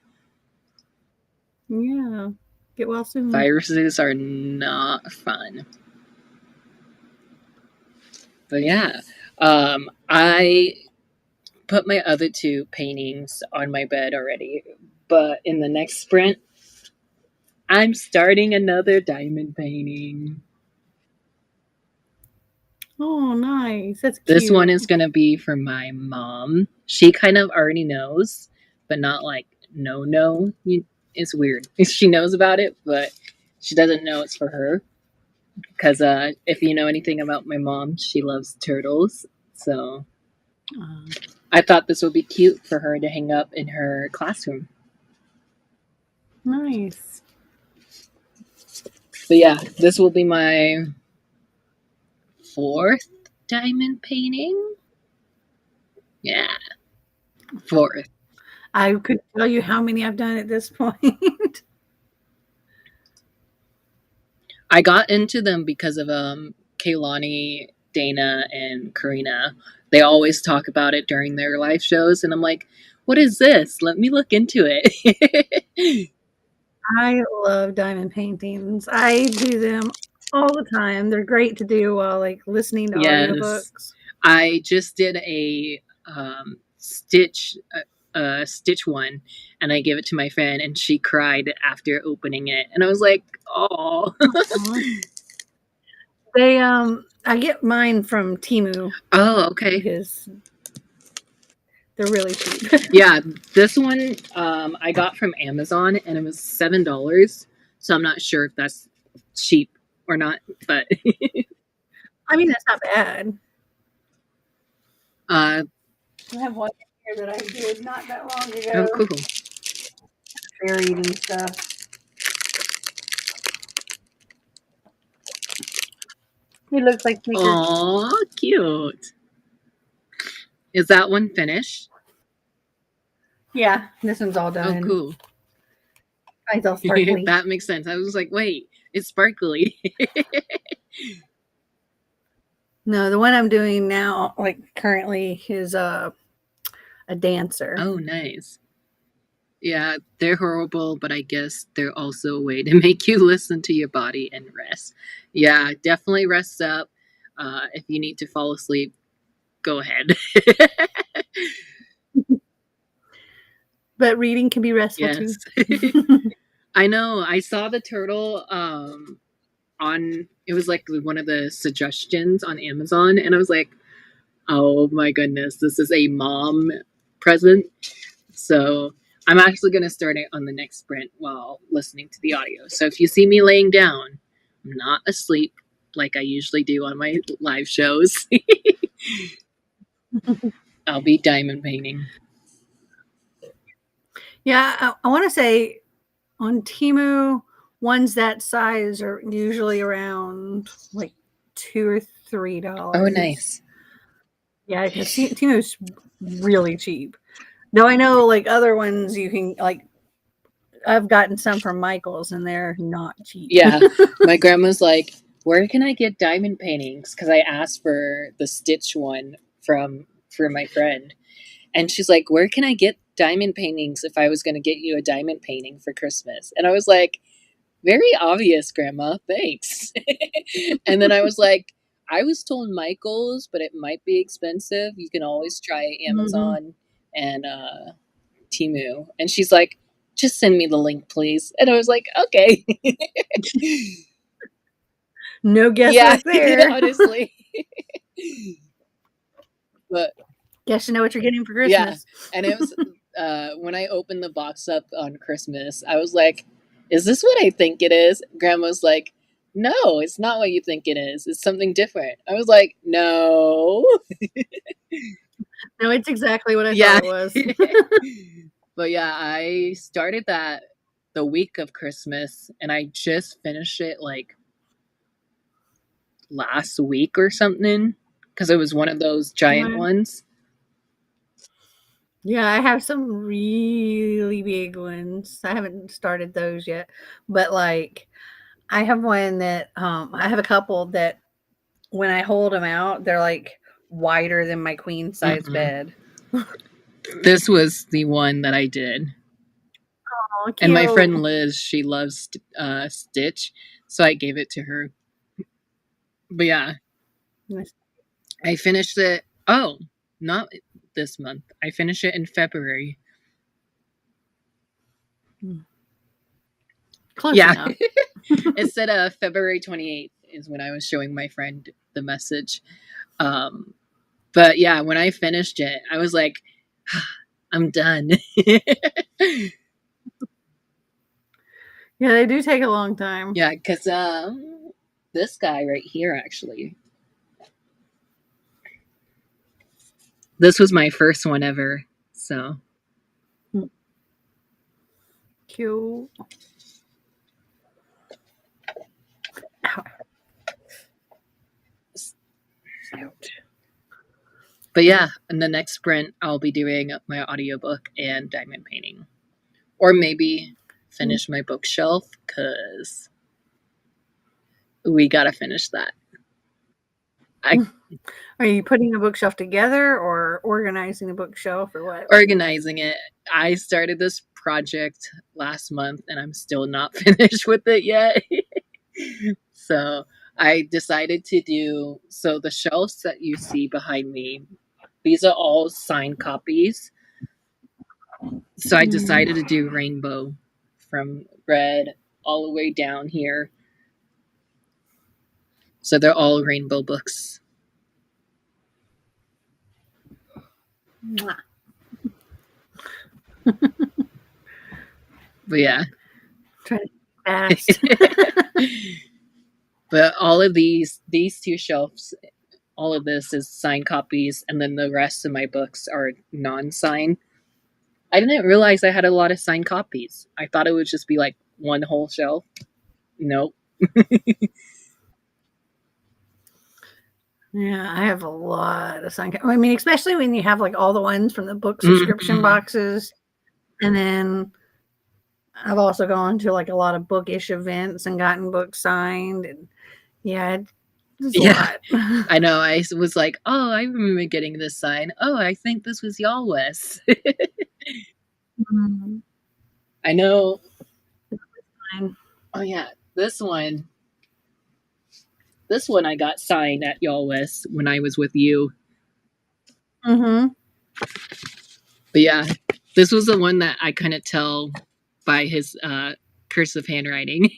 Yeah. Get well soon. Viruses are not fun. But yeah, I put my other two paintings on my bed already, but in the next sprint, I'm starting another diamond painting. Oh, nice. That's cute. This one is going to be for my mom. She kind of already knows, but not like no. It's weird. She knows about it, but she doesn't know it's for her. Because if you know anything about my mom, she loves turtles. So I thought this would be cute for her to hang up in her classroom. Nice. But yeah, this will be my 4th diamond painting. Yeah. 4th. I could tell you how many I've done at this point. I got into them because of Kaylani, Dana, and Karina. They always talk about it during their live shows, and I'm like, what is this? Let me look into it. I love diamond paintings. I do them all the time. They're great to do while like listening to audiobooks. I just did a Stitch one, and I gave it to my friend, and she cried after opening it, and I was like, oh. I get mine from Temu. Oh, okay. Because they're really cheap. Yeah, this one I got from Amazon and it was $7. So I'm not sure if that's cheap or not, but I mean, that's not bad. I have one here that I did not that long ago. Oh, cool. Fair eating stuff. It looks like Snickers. Oh, cute. Is that one finished? Yeah, this one's all done. Oh, cool. It's all sparkly. That makes sense. I was like, wait, it's sparkly. No, the one I'm doing now, like currently, is a dancer. Oh, nice. Yeah, they're horrible, but I guess they're also a way to make you listen to your body and rest. Yeah, definitely rest up. If you need to fall asleep, go ahead. But reading can be restful Yes. too. I know. I saw the turtle on it was like one of the suggestions on Amazon, and I was like, oh my goodness, this is a mom present. So I'm actually going to start it on the next sprint while listening to the audio. So if you see me laying down, I'm not asleep like I usually do on my live shows. I'll be diamond painting. Yeah, I want to say on Temu, ones that size are usually around like $2 or $3. Oh, nice. Yeah, because Temu's really cheap. Though I know like other ones you can like. I've gotten some from Michael's and they're not cheap. Yeah, my grandma's like, where can I get diamond paintings? Because I asked for the Stitch one for my friend, and she's like, where can I get diamond paintings if I was going to get you a diamond painting for Christmas? And I was like, very obvious, Grandma. Thanks. And then I was like, I was told Michael's, but it might be expensive. You can always try Amazon and Temu. And she's like, just send me the link, please. And I was like, okay. No guesswork there. Honestly. But guess you know what you're getting for Christmas. Yeah, and it was when I opened the box up on Christmas, I was like, is this what I think it is? Grandma's like, no, it's not what you think it is. It's something different. I was like, no. No, it's exactly what I thought it was. But yeah, I started that the week of Christmas, and I just finished it like last week or something, because it was one of those giant ones. Yeah, I have some really big ones. I haven't started those yet, but like I have one that I have a couple that when I hold them out, they're like wider than my queen size bed. This was the one that I did. Oh, and my friend Liz, she loves Stitch, so I gave it to her. But yeah, I finished it. Oh, not this month. I finished it in February. Close enough. It said February 28th is when I was showing my friend the message. But yeah, when I finished it, I was like, I'm done. Yeah, they do take a long time. Yeah, because this guy right here, actually. This was my first one ever, so. Cute. Ouch. But yeah, in the next sprint, I'll be doing my audiobook and diamond painting. Or maybe finish my bookshelf, because we gotta finish that. Are you putting the bookshelf together or organizing the bookshelf or what? Organizing it. I started this project last month and I'm still not finished with it yet. So I decided to do, so the shelves that you see behind me, these are all signed copies. So I decided to do rainbow from red all the way down here. So they're all rainbow books. Mwah. But yeah. Try to fast. But all of these two shelves, all of this is signed copies, and then the rest of my books are non-signed. I didn't realize I had a lot of signed copies. I thought it would just be like one whole shelf. Nope. Yeah, I have a lot of signed. I mean, especially when you have like all the ones from the book subscription boxes, and then I've also gone to like a lot of bookish events and gotten books signed, and yeah, it's a lot. I know. I was like, oh, I remember getting this sign. Oh, I think this was Y'all West. I know. Oh yeah, this one I got signed at Y'all West when I was with you. Mm-hmm. But yeah, this was the one that I couldn't tell by his cursive handwriting.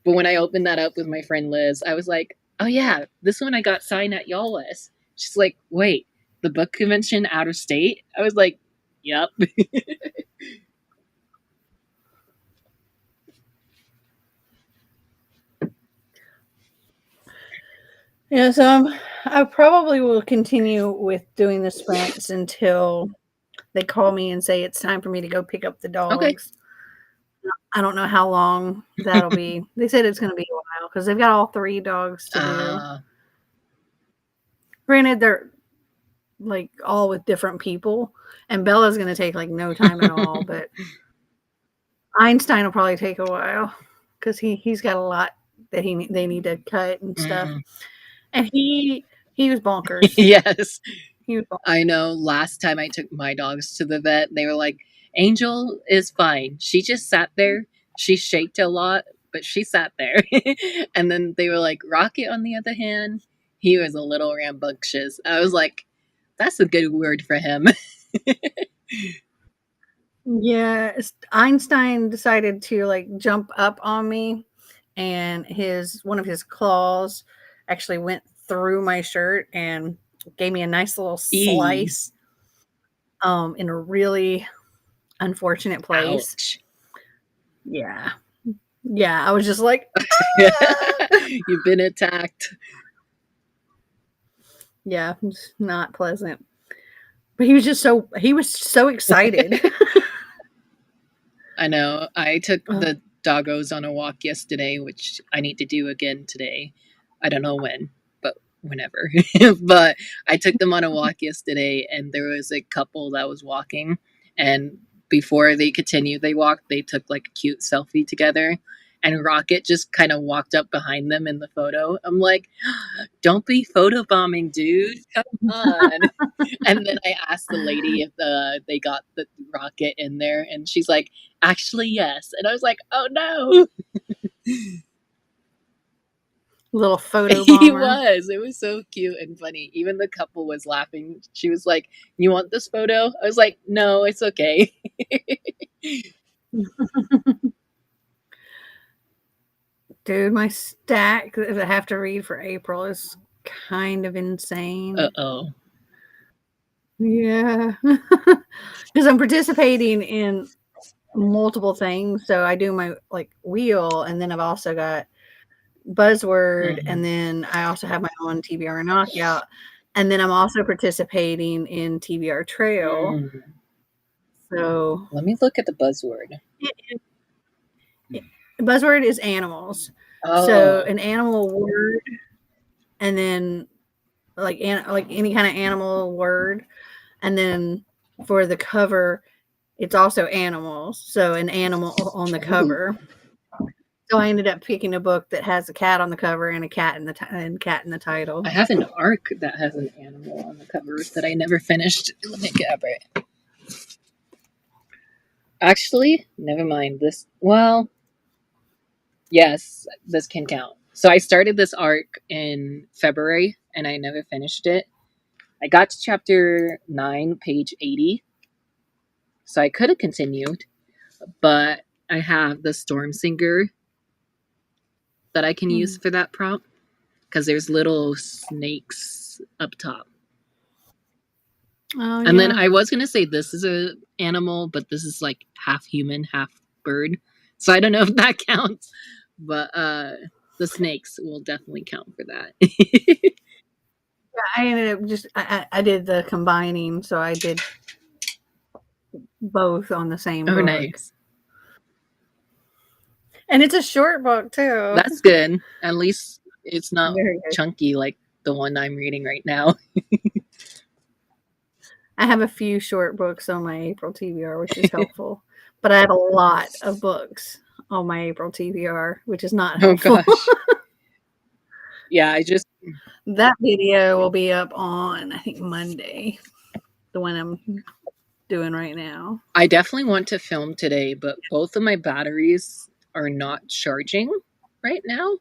But when I opened that up with my friend Liz, I was like, oh yeah, this one I got signed at Y'all West. She's like, wait, the book convention out of state? I was like, yep. Yeah, so I probably will continue with doing the sprints until they call me and say it's time for me to go pick up the dogs. Okay. I don't know how long that'll be. They said it's going to be a while because they've got all 3 dogs to do. Granted, they're like all with different people, and Bella's going to take like no time at all, but Einstein will probably take a while because he's got a lot that they need to cut and stuff. And he was bonkers. Yes. He was bonkers. I know last time I took my dogs to the vet, they were like, Angel is fine. She just sat there. She shaked a lot, but she sat there. And then they were like, Rocket, on the other hand, he was a little rambunctious. I was like, that's a good word for him. Yeah, Einstein decided to like jump up on me, and one of his claws actually went through my shirt and gave me a nice little slice in a really unfortunate place. Ouch. Yeah. I was just like, you've been attacked. Yeah, it's not pleasant. But he was so excited. I know. I took the doggos on a walk yesterday, which I need to do again today. I don't know when, but whenever. But I took them on a walk yesterday, and there was a couple that was walking, and before they continued they walked, they took like a cute selfie together, and Rocket just kind of walked up behind them in the photo. I'm like, don't be photobombing, dude. Come on. And then I asked the lady if they got the Rocket in there, and she's like, actually, yes. And I was like, oh no. Little photo bomber. He was. It was so cute and funny. Even the couple was laughing. She was like, you want this photo? I was like, no, it's okay. Dude, my stack that I have to read for April is kind of insane. Uh-oh. Yeah. Because I'm participating in multiple things. So I do my like wheel, and then I've also got Buzzword, and then I also have my own TBR knockout, and then I'm also participating in TBR Trail. So let me look at the Buzzword. Buzzword is animals. So an animal word, and then like any kind of animal word, and then for the cover, it's also animals. So an animal on the cover. So I ended up picking a book that has a cat on the cover and a cat in the the title. I have an ARC that has an animal on the cover that I never finished. Let me grab it. Actually, never mind. Yes, this can count. So I started this ARC in February, and I never finished it. I got to chapter 9, page 80. So I could have continued, but I have the Stormsinger that I can use for that prompt because there's little snakes up top. Oh, And then yeah. I was gonna say this is a animal, but this is like half human, half bird. So I don't know if that counts. But the snakes will definitely count for that. I ended up just I did the combining, so I did both on the same Oh, book. nice. And it's a short book too. That's good. At least it's not Very good. chunky like the one I'm reading right now. I have a few short books on my April TBR, which is helpful. But I have a lot of books on my April TBR, which is not Oh helpful. gosh. Yeah, I just That video will be up on, I think, Monday. The one I'm doing right now. I definitely want to film today, but both of my batteries are not charging right now.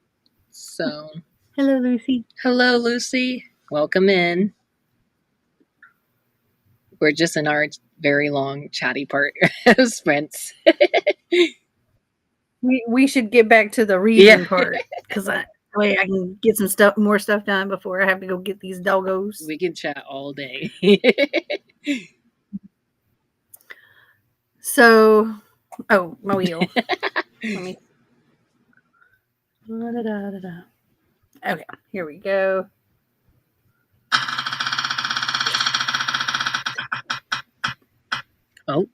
So, Hello, Lucy. hello, Lucy. Welcome in. We're just in our very long chatty part of sprints. We should get back to the reading part because I can get some more stuff done before I have to go get these doggos. We can chat all day. So, oh, my wheel. Let me. Okay, here we go. Oh.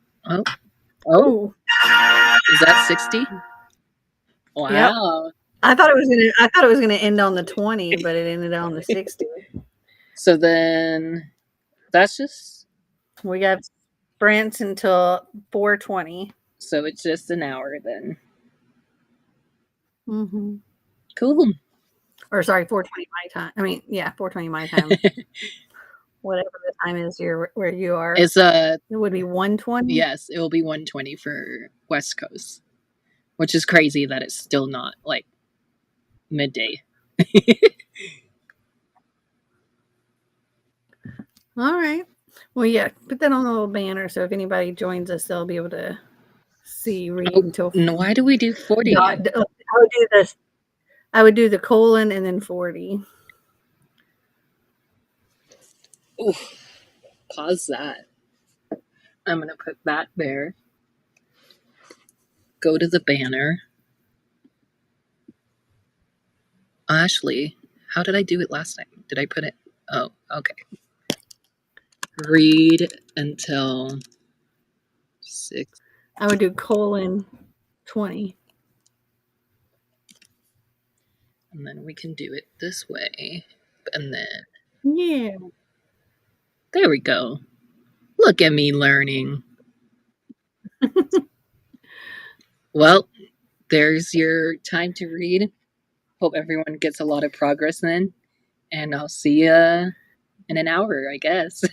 Oh, Is that 60? Wow. Yep. I thought it was gonna end on the 20, but it ended on the 60. So then that's just We got sprints until 4:20. so it's just an hour then. Mm-hmm. Cool. Or sorry, 4:20 my time. I mean, yeah, 4:20 my time. Whatever the time is where you are. It's It would be 1:20. yes, it will be 1:20 for West Coast, which is crazy that it's still not like midday. All right. Well, yeah, put that on the little banner so if anybody joins us, they'll be able to see read until. No, why do we do 40? I would do this. I would do the colon and then 40. Ooh, pause that. I'm gonna put that there. Go to the banner. Ashley, how did I do it last time? Did I put it? Oh, okay. Read until 6. I would do colon 20. And then we can do it this way. And then, Yeah. there we go. Look at me learning. Well, there's your time to read. Hope everyone gets a lot of progress then. And I'll see you in an hour, I guess.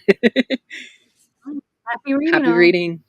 Happy reading. Happy reading.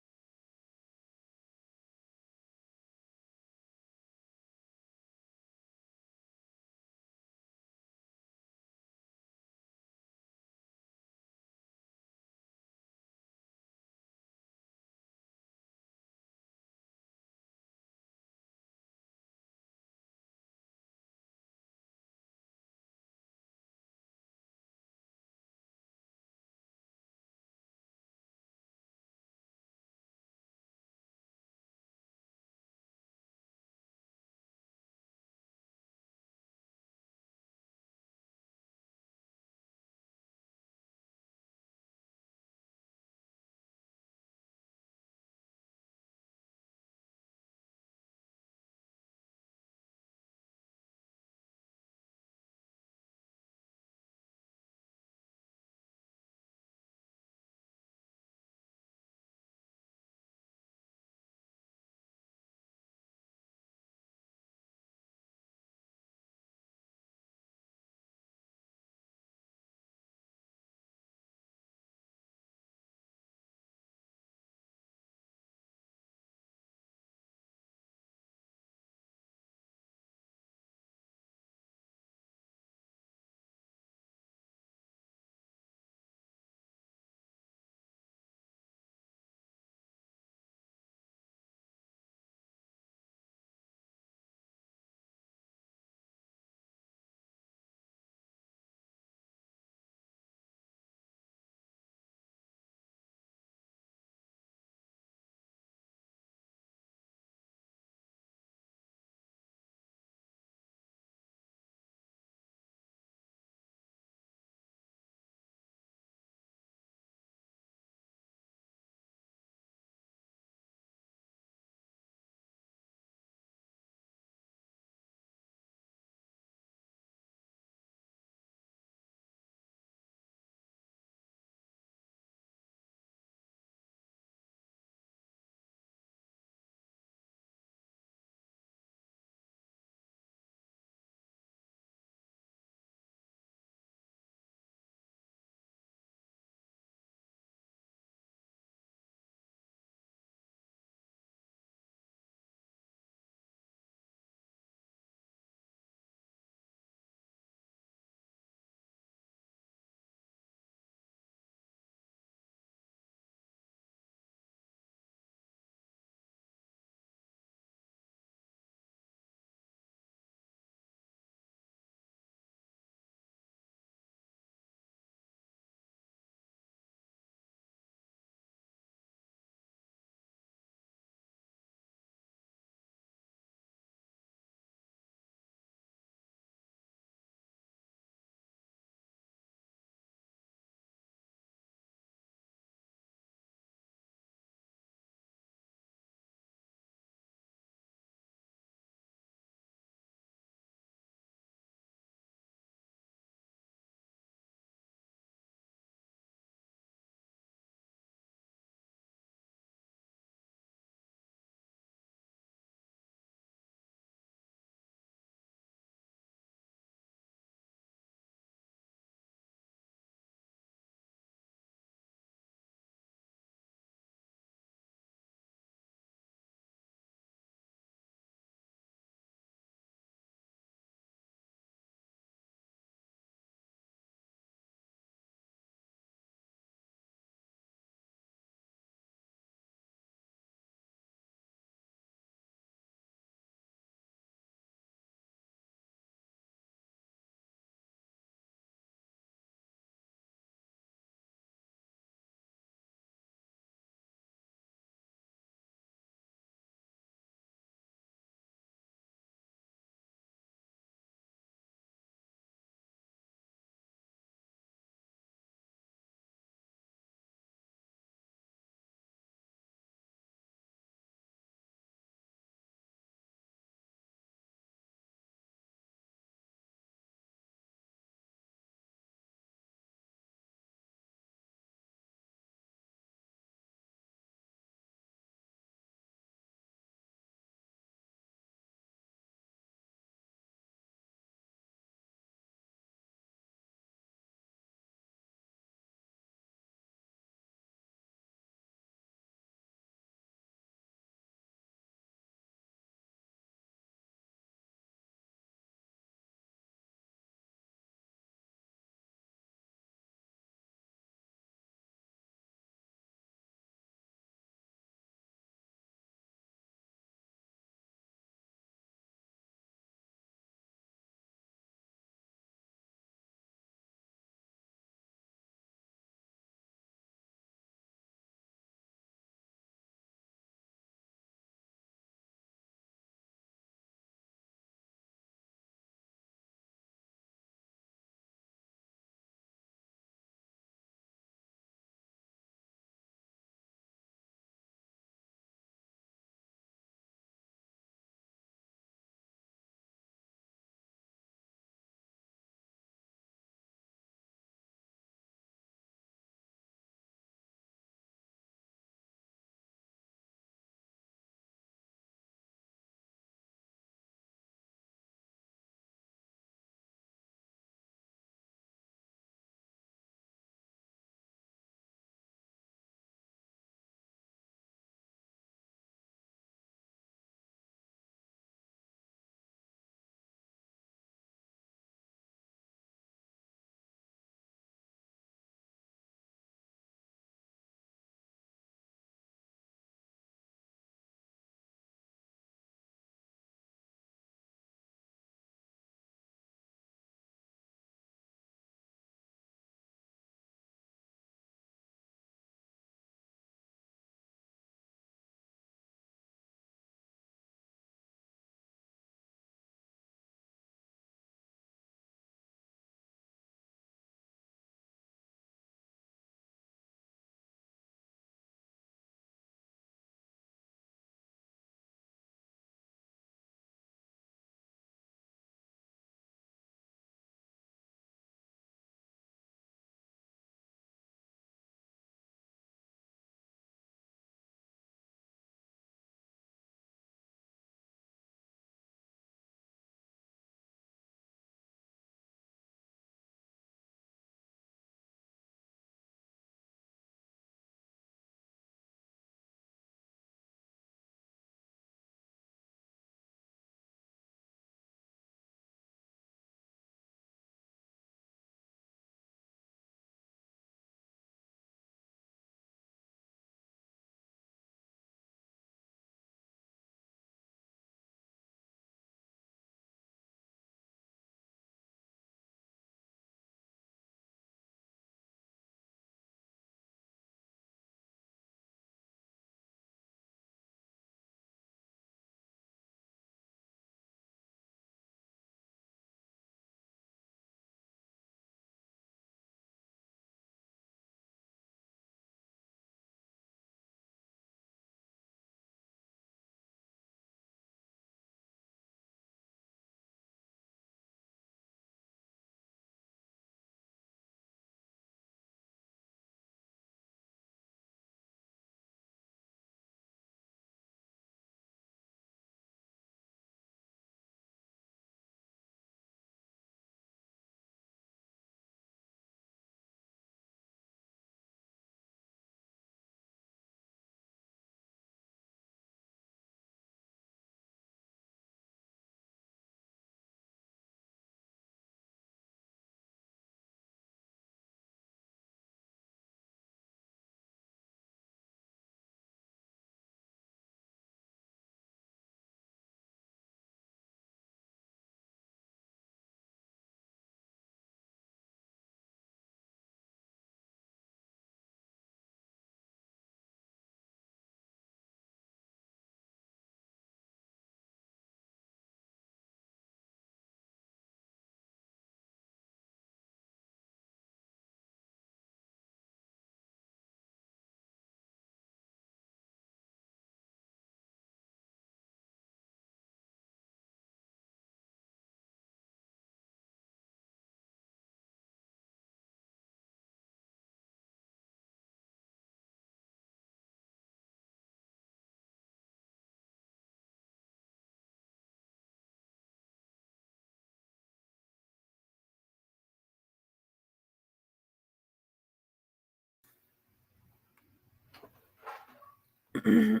Hello.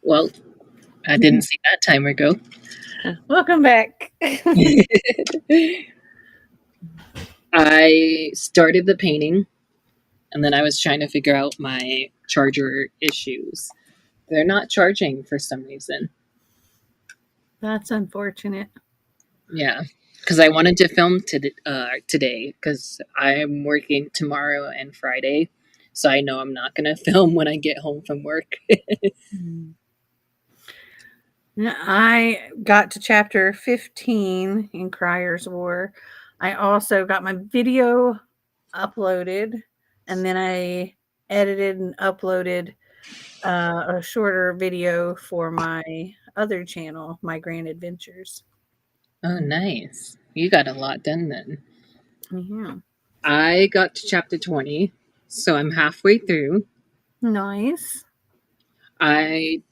Well, I didn't see that timer go. Welcome back. I started the painting, and then I was trying to figure out my charger issues. They're not charging for some reason. That's unfortunate. Yeah, because I wanted to film today because I'm working tomorrow and Friday, so I know I'm not going to film when I get home from work. I got to chapter 15 in Crier's War. I also got my video uploaded, and then I edited and uploaded a shorter video for my other channel, My Grand Adventures. Oh, nice. You got a lot done then. Yeah. I got to chapter 20, so I'm halfway through. Nice.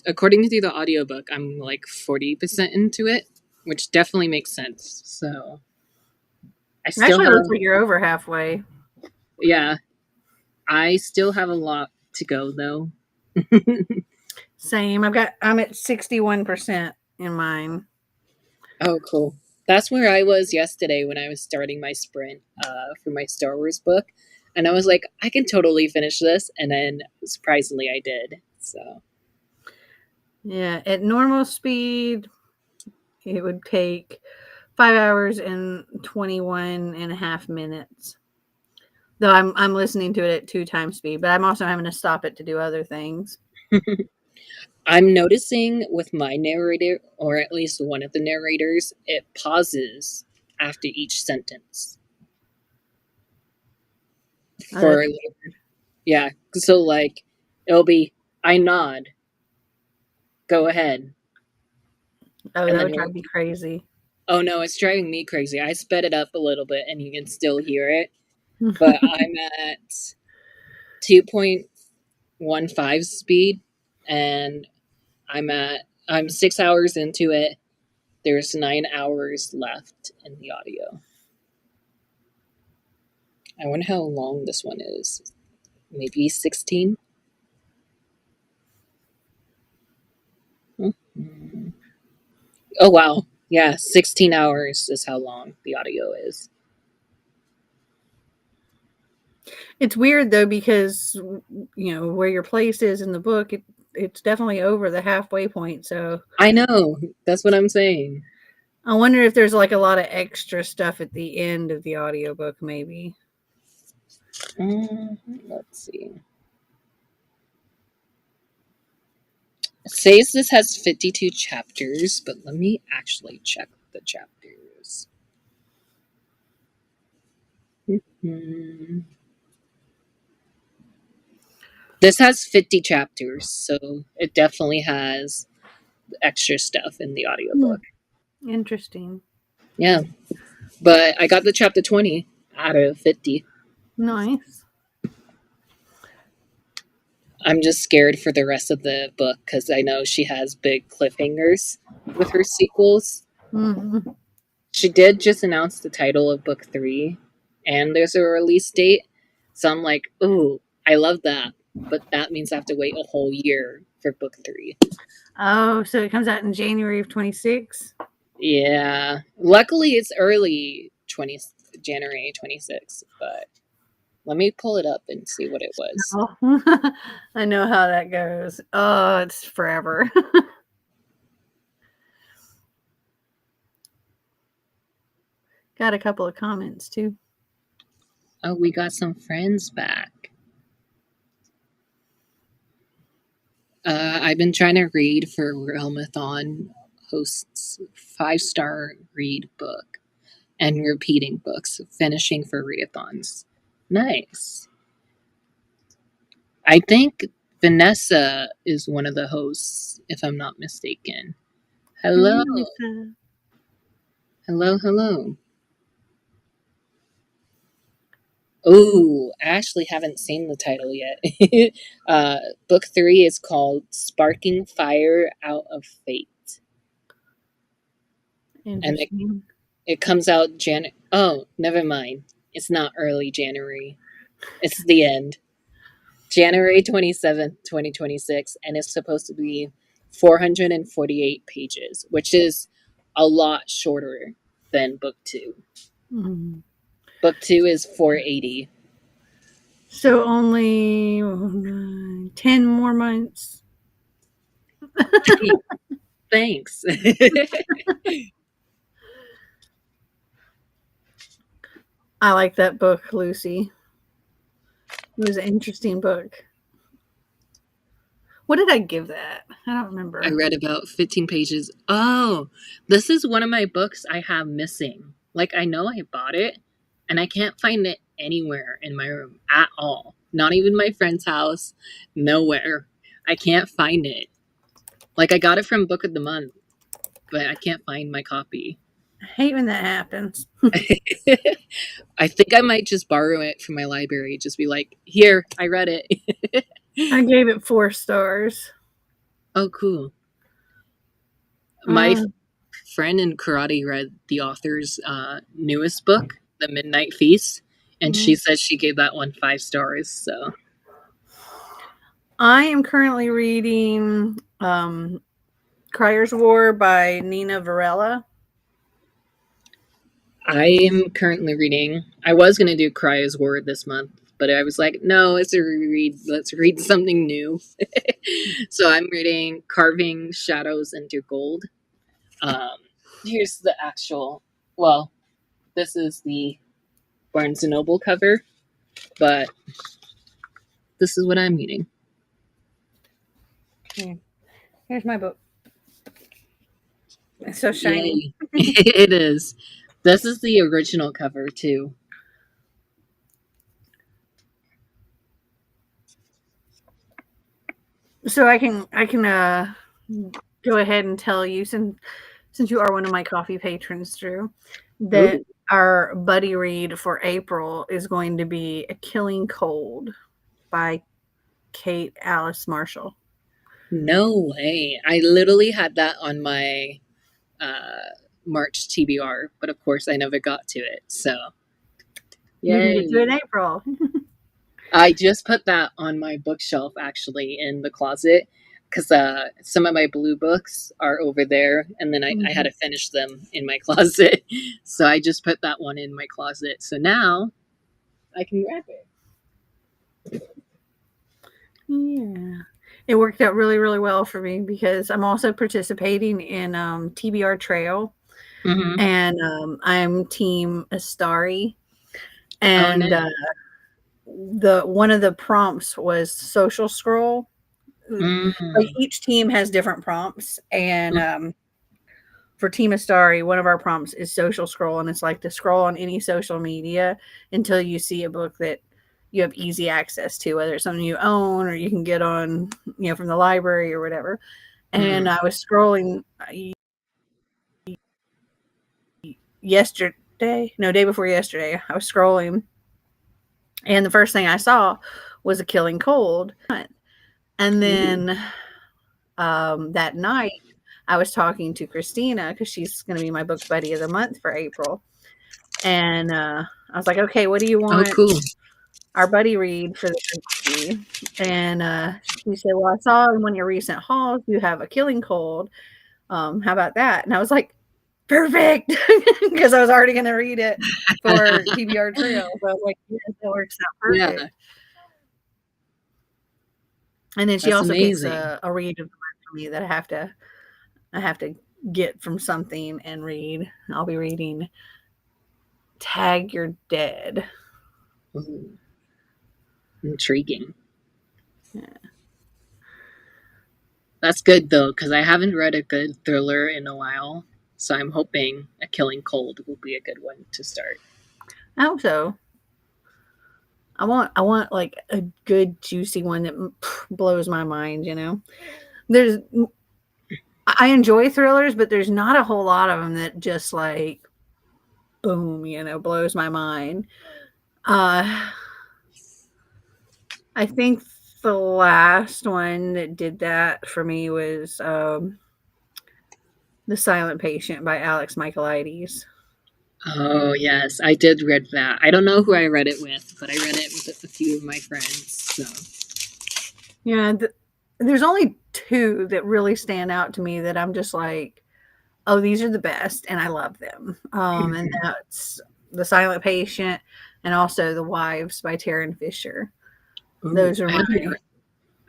According to the audiobook, I'm like 40% into it, which definitely makes sense. So I still Actually, it have, looks like you're over halfway. yeah, I still have a lot to go though. Same. I'm at 61% in mine. Oh, cool. That's where I was yesterday when I was starting my sprint for my Star Wars book. And I was like, I can totally finish this. And then surprisingly, I did. So, Yeah, at normal speed, it would take 5 hours and 21 and a half minutes. Though I'm listening to it at 2 times speed, but I'm also having to stop it to do other things. I'm noticing with my narrator, or at least one of the narrators, it pauses after each sentence. For, yeah. So, like, it'll be, I nod, go ahead. Oh, And that then would he'll, drive me crazy. oh no, it's driving me crazy. I sped it up a little bit and you can still hear it. But I'm at 2.15 speed and I'm 6 hours into it. There's 9 hours left in the audio. I wonder how long this one is. Maybe 16? Mm-hmm. Oh wow. Yeah, 16 hours is how long the audio is. It's weird though because where your place is in the book, it's definitely over the halfway point. So I know. That's what I'm saying. I wonder if there's like a lot of extra stuff at the end of the audiobook, maybe. Let's see. It says this has 52 chapters, but let me actually check the chapters. This has 50 chapters, so it definitely has extra stuff in the audiobook. Interesting. Yeah. But I got the chapter 20 out of 50. Nice. I'm just scared for the rest of the book because I know she has big cliffhangers with her sequels. Mm-hmm. She did just announce the title of book 3, and there's a release date. So I'm like, ooh, I love that. But that means I have to wait a whole year for book 3. Oh, so it comes out in January of 26? Yeah. Luckily, it's early January 26th, but let me pull it up and see what it was. Oh, I know how that goes. Oh, it's forever. Got a couple of comments too. Oh, we got some friends back. I've been trying to read for Realmathon posts 5-star read book and repeating books, finishing for readathons. Nice. I think Vanessa is one of the hosts, if I'm not mistaken. Hello. Hello, hello. Oh, I actually haven't seen the title yet. Book 3 is called Sparking Fire Out of Fate. And it comes out oh, never mind. It's not early January. It's the end. January 27th, 2026, and it's supposed to be 448 pages, which is a lot shorter than book 2. Mm-hmm. Book 2 is 480. So only 10 more months. Thanks. I like that book, Lucy. It was an interesting book. What did I give that? I don't remember. I read about 15 pages. Oh, this is one of my books I have missing. Like, I know I bought it, and I can't find it anywhere in my room at all. Not even my friend's house. Nowhere. I can't find it. Like, I got it from Book of the Month, but I can't find my copy. I hate when that happens. I think I might just borrow it from my library. Just be like, here, I read it. I gave it 4 stars. Oh, cool. My friend in karate read the author's newest book, The Midnight Feast, and she said she gave that one 5 stars. So I am currently reading Crier's War by Nina Varela. I am currently reading. I was going to do Crier's War this month, but I was like, no, it's a reread. Let's read something new. So I'm reading Carving Shadows into Gold. Here's the actual, well, this is the Barnes & Noble cover, but this is what I'm reading. Here's my book. It's so shiny. It is. This is the original cover too. So I can go ahead and tell you, since you are one of my coffee patrons, Drew, that our buddy read for April is going to be A Killing Cold by Kate Alice Marshall. No way. I literally had that on my March TBR, but of course I never got to it. So you can get to it in April. I just put that on my bookshelf actually in the closet because some of my blue books are over there, and then I had to finish them in my closet. So I just put that one in my closet. So now I can grab it. Yeah. It worked out really, really well for me because I'm also participating in TBR Trail, and I'm Team Astari, and one of the prompts was social scroll. Like each team has different prompts, and for Team Astari, one of our prompts is social scroll, and it's like to scroll on any social media until you see a book that you have easy access to, whether it's something you own or you can get on, from the library or whatever. And I was scrolling day before yesterday. I was scrolling, and the first thing I saw was A Killing Cold. And then that night, I was talking to Christina because she's going to be my book buddy of the month for April. And I was like, okay, what do you want? Oh, cool. Our buddy read for the movie. And she said, well, I saw in one of your recent hauls you have A Killing Cold. How about that? And I was like, perfect, because I was already going to read it for TBR Trail. So I was like, yes, that works out perfect. Yeah. And then she also picks a read of the month for me that I have to get from something and read. I'll be reading Tag You're Dead. Ooh. Intriguing. Yeah. That's good though, because I haven't read a good thriller in a while. So I'm hoping A Killing Cold will be a good one to start. I hope so. I want like a good juicy one that blows my mind. There's I enjoy thrillers, but there's not a whole lot of them that just like boom, blows my mind. Uh, I think the last one that did that for me was The Silent Patient by Alex Michaelides. Oh yes, I did read that. I don't know who I read it with, but I read it with a few of my friends. So Yeah, there's only two that really stand out to me that I'm just like, oh, these are the best, and I love them. And that's The Silent Patient and also The Wives by Taryn Fisher. ooh, Those are my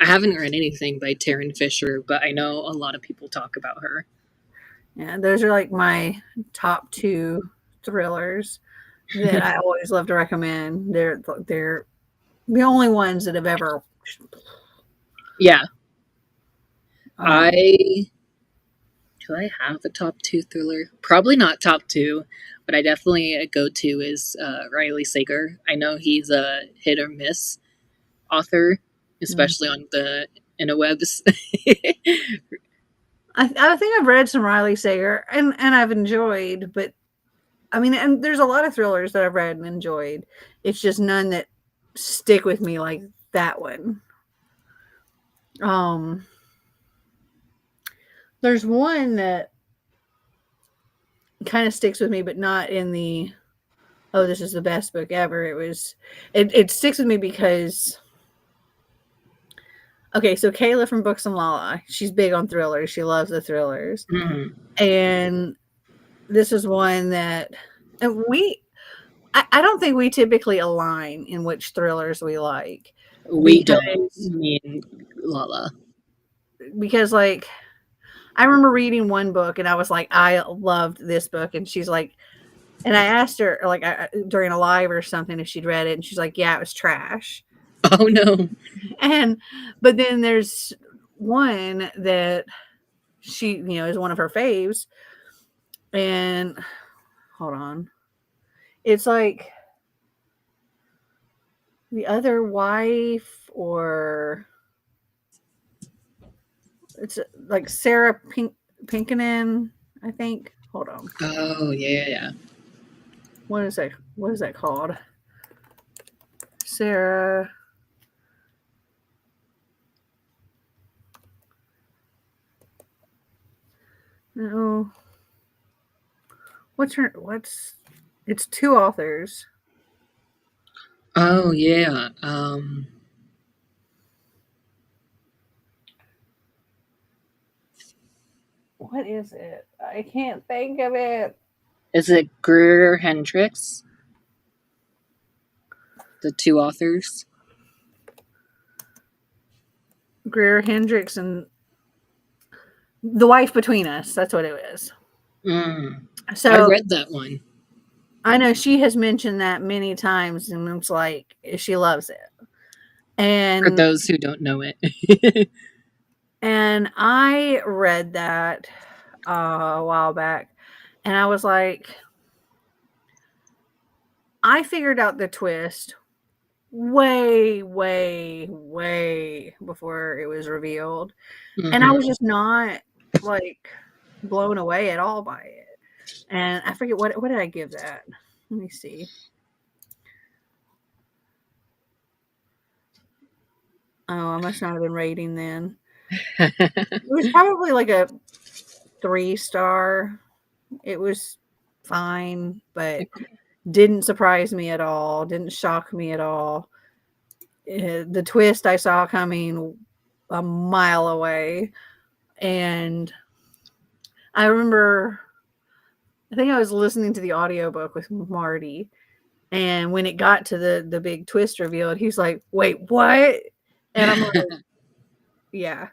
I haven't read anything by Taryn Fisher, but I know a lot of people talk about her. yeah, those are like my top two thrillers that I always love to recommend. They're the only ones that have ever. Yeah, I Um, do I have a top two thriller? Probably not top two, but I definitely a go to is Riley Sager. I know he's a hit or miss author, especially on the interwebs. I think I've read some Riley Sager and I've enjoyed, but I mean, and there's a lot of thrillers that I've read and enjoyed. It's just none that stick with me like that one. Um, there's one that kind of sticks with me, but not in the oh, this is the best book ever. It sticks with me because okay, so Kayla from Books and Lala, she's big on thrillers. She loves the thrillers, Mhm. and this is one that and I don't think we typically align in which thrillers we like We don't. because Me and Lala. like I remember reading one book and I was like, I loved this book. And she's like, and I asked her like during a live or something if she'd read it, and she's like, yeah, it was trash. Oh no. And but then there's one that she, is one of her faves. And hold on. It's like The Other Wife, or it's like Sarah Pinkinen, I think. Hold on. Oh yeah, yeah. What is that? What is that called? Sarah. No. It's two authors. Oh yeah. What is it? I can't think of it. Is it Greer Hendricks? The two authors. Greer Hendricks and The Wife Between Us. That's what it is. Mm. I So read that one. I know she has mentioned that many times, and it's like she loves it. For And those who don't know it. I read that a while back, and I was like, I figured out the twist way, way, way before it was revealed. And I was Mhm. just not like blown away at all by it. And I forget what did I give that? Let me see. Oh, I must not have been rating then. It was probably like a 3-star. It was fine, but didn't surprise me at all. Didn't shock me at all. The twist I saw coming a mile away. And I remember, I think I was listening to the audiobook with Marty. And when it got to the big twist revealed, he's like, wait, what? And I'm like, yeah.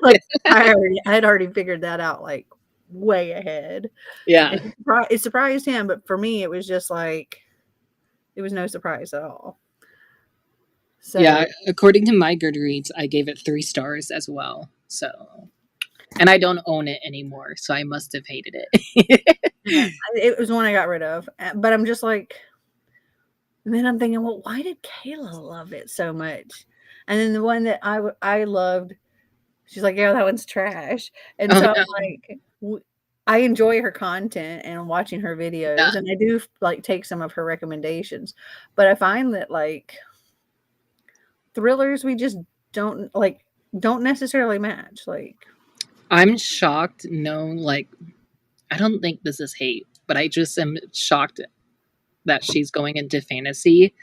Like I had already figured that out like way ahead. Yeah. It surprised him, but for me, it was just like it was no surprise at all. Yeah. So According to my Goodreads, I gave it 3 stars as well. So, and I don't own it anymore, so I must have hated it. Yeah, it was one I got rid of, but I'm just like, and then I'm thinking, well, why did Kayla love it so much? And then the one that I loved, she's like, yeah, that one's trash. And Oh so I'm no. like, I enjoy her content and watching her Yeah. videos, and I do like take some of her recommendations, but I find that like thrillers we just don't necessarily match. Like, I'm shocked. No, like I don't think this is hate, but I just am shocked that she's going into fantasy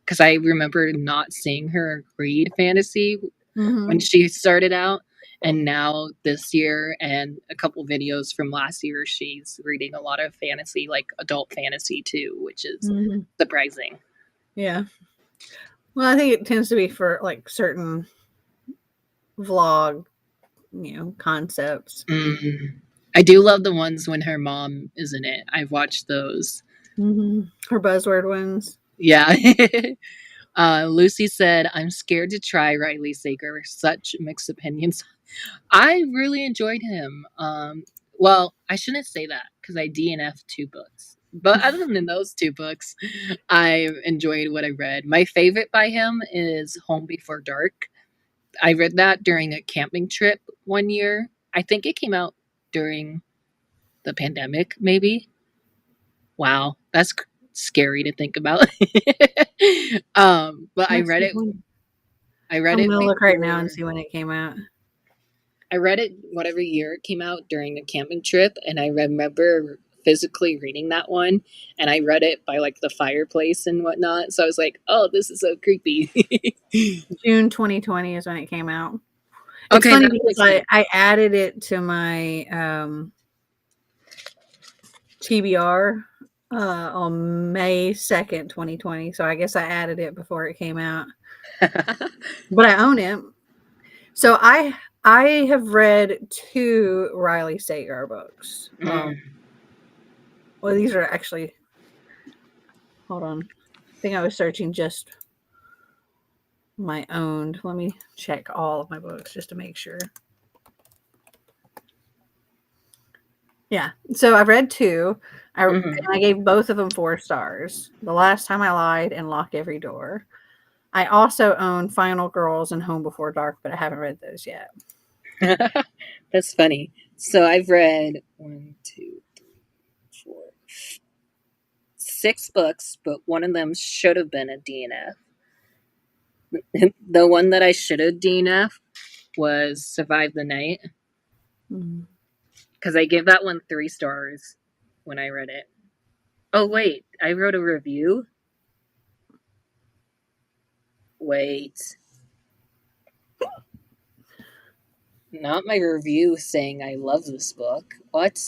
because I remember not seeing her read fantasy when mm-hmm. she started out. And now this year and a couple videos from last year, she's reading a lot of fantasy, like adult fantasy too, which is Mm-hmm. surprising. Yeah. Well, I think it tends to be for like certain vlog, concepts. Mm. I do love the ones when her mom is in it. I've watched those. Mm-hmm. Her buzzword ones. Yeah. Lucy said, I'm scared to try Riley Sager. Such mixed opinions. I really enjoyed him. Well, I shouldn't say that because I DNF 2 books. But other than those 2 books, I enjoyed what I read. My favorite by him is Home Before Dark. I read that during a camping trip one year. I think it came out during the pandemic, maybe. Wow, that's scary to think about. But I Let's read see it. when. I read I'm it gonna look right now and before. see when it came out. I read it whatever year it came out during a camping trip, and I remember physically reading that one, and I read it by like the fireplace and whatnot. So I was like, "Oh, this is so creepy." June 2020 is when it came out. It's Okay, funny that because makes sense. I added it to my TBR on May 2nd, 2020. So I guess I added it before it came out. But I own it. So I have read 2 Riley Sager books. Mm. Well, these are actually, hold on. I think I was searching just my own. Let me check all of my books just to make sure. Yeah. So I've read 2. Mhm. I gave both of them 4 stars. The Last Time I Lied and Lock Every Door. I also own Final Girls and Home Before Dark, but I haven't read those yet. That's funny. So I've read 1, 2, 4, 6 books, but one of them should have been a DNF. The one that I should have DNF was Survive the Night Mhm. because I gave that one 3 stars when I read it. Oh, wait, I wrote a review? Wait, not my review saying I love this book. What?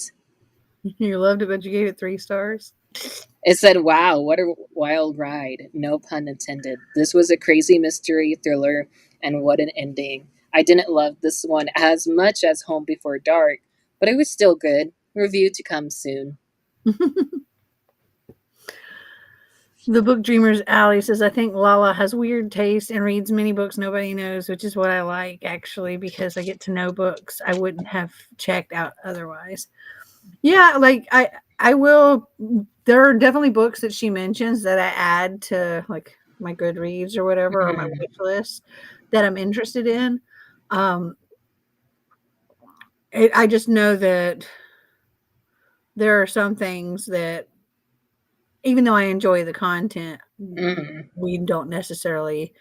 You loved it, but you gave it 3 stars? It said, wow, what a wild ride. No pun intended. This was a crazy mystery thriller, and what an ending. I didn't love this one as much as Home Before Dark, but it was still good. Review to come soon. The Book Dreamer's Alley says, I think Lala has weird taste and reads many books nobody knows, which is what I like, actually, because I get to know books I wouldn't have checked out otherwise. Yeah, like I will. There are definitely books that she mentions that I add to like my Goodreads or whatever, or my wish list that I'm interested in. Um, I just know that there are some things that, even though I enjoy the content, Mm. we don't necessarily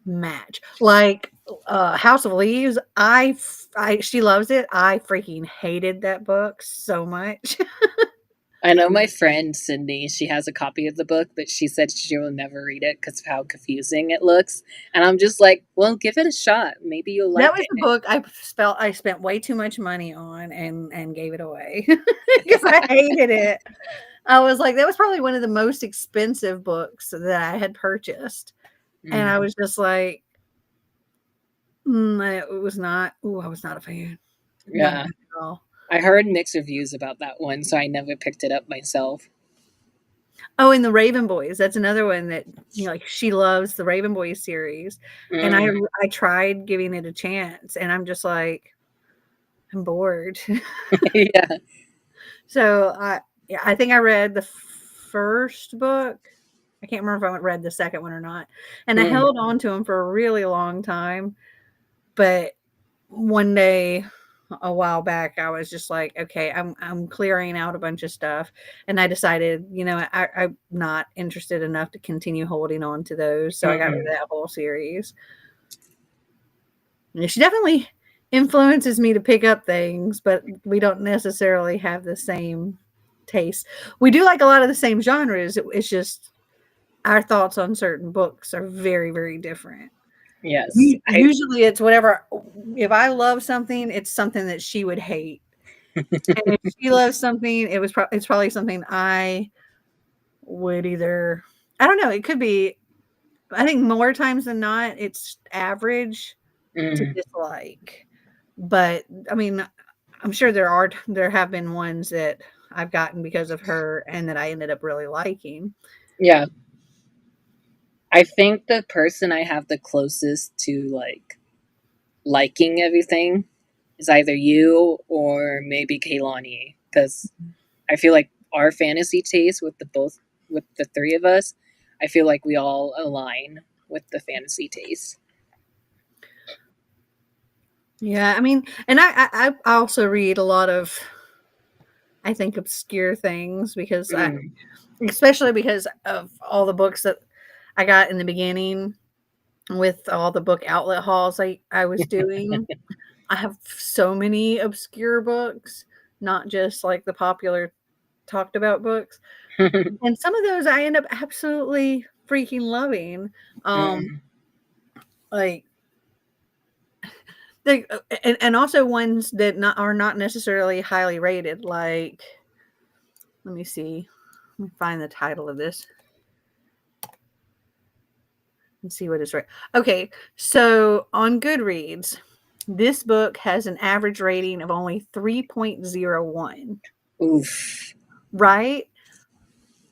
match. Like House of Leaves, she loves it. I freaking hated that book so much. I know my friend Sydney, she has a copy of the book, but she said she will never read it because of how confusing it looks. And I'm just like, well, give it a shot. Maybe you'll That like was it. the book I spent way too much money on and gave it away because I hated it. I was like, that was probably one of the most expensive books that I had purchased, and I Mm. was just like, it was not. Ooh, I was not a fan. Not a Yeah. fan at all. I heard mixed reviews about that one, so I never picked it up myself. Oh, and the Raven Boys. That's another one that, like, she loves the Raven Boys series. And Mm. I tried giving it a chance, and I'm just like, I'm bored. Yeah. So yeah, I think I read the first book. I can't remember if I read the second one or not. And I Mm. held on to them for a really long time. But one day, a while back, I was just like, okay, I'm clearing out a bunch of stuff, and I decided, I'm not interested enough to continue holding on to those, so I got rid of Mm. that whole series. And she definitely influences me to pick up things, but we don't necessarily have the same taste. We do like a lot of the same genres. It's just our thoughts on certain books are very, very different. Yes. Usually it's whatever. If I love something, it's something that she would hate. And if she loves something, it's probably something I would either, I don't know, it could be, I think more times than not, it's average to Mm. dislike. But I mean, I'm sure there have been ones that I've gotten because of her and that I ended up really liking. Yeah. I think the person I have the closest to like liking everything is either you or maybe Kaylani, because I feel like our fantasy taste with the three of us, I feel like we all align with the fantasy taste. Yeah, I mean, and I also read a lot of, I think, obscure things because Mm. especially because of all the books that I got in the beginning with all the book outlet hauls I was doing. I have so many obscure books, not just like the popular talked about books. And some of those I end up absolutely freaking loving. Um, Mm. like they and also ones that are not necessarily highly rated. Like, let me see, let me find the title of this and see what is right. Okay, so on Goodreads, this book has an average rating of only 3.01. Oof. Right?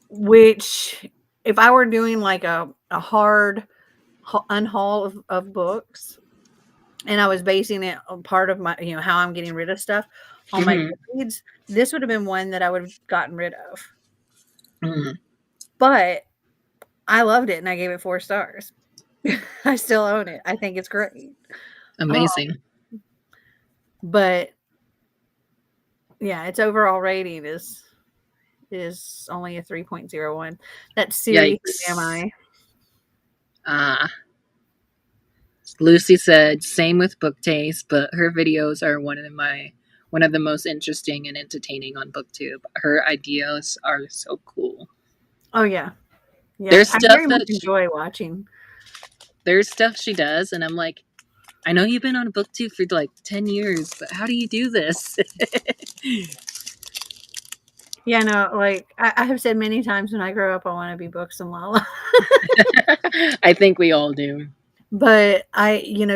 Which, if I were doing like a hard unhaul of books, and I was basing it on part of my, how I'm getting rid of stuff on my Mhm. Goodreads, this would have been one that I would have gotten rid of. Mhm. But I loved it and I gave it 4 stars. I still own it. I think it's great. Um, Amazing. but yeah, its overall rating is only a 3.01. That's seriously, am Yikes. I? Ah. Lucy said, same with book taste, but her videos are one of the most interesting and entertaining on BookTube. Her ideas are so cool. Oh yeah. Yeah, There's I stuff very much that enjoy watching. there's stuff she does, and I'm like, I know you've been on BookTube for like 10 years, but how do you do this? Yeah, no, like I have said many times, when I grow up, I want to be Books and Lala. I think we all do. But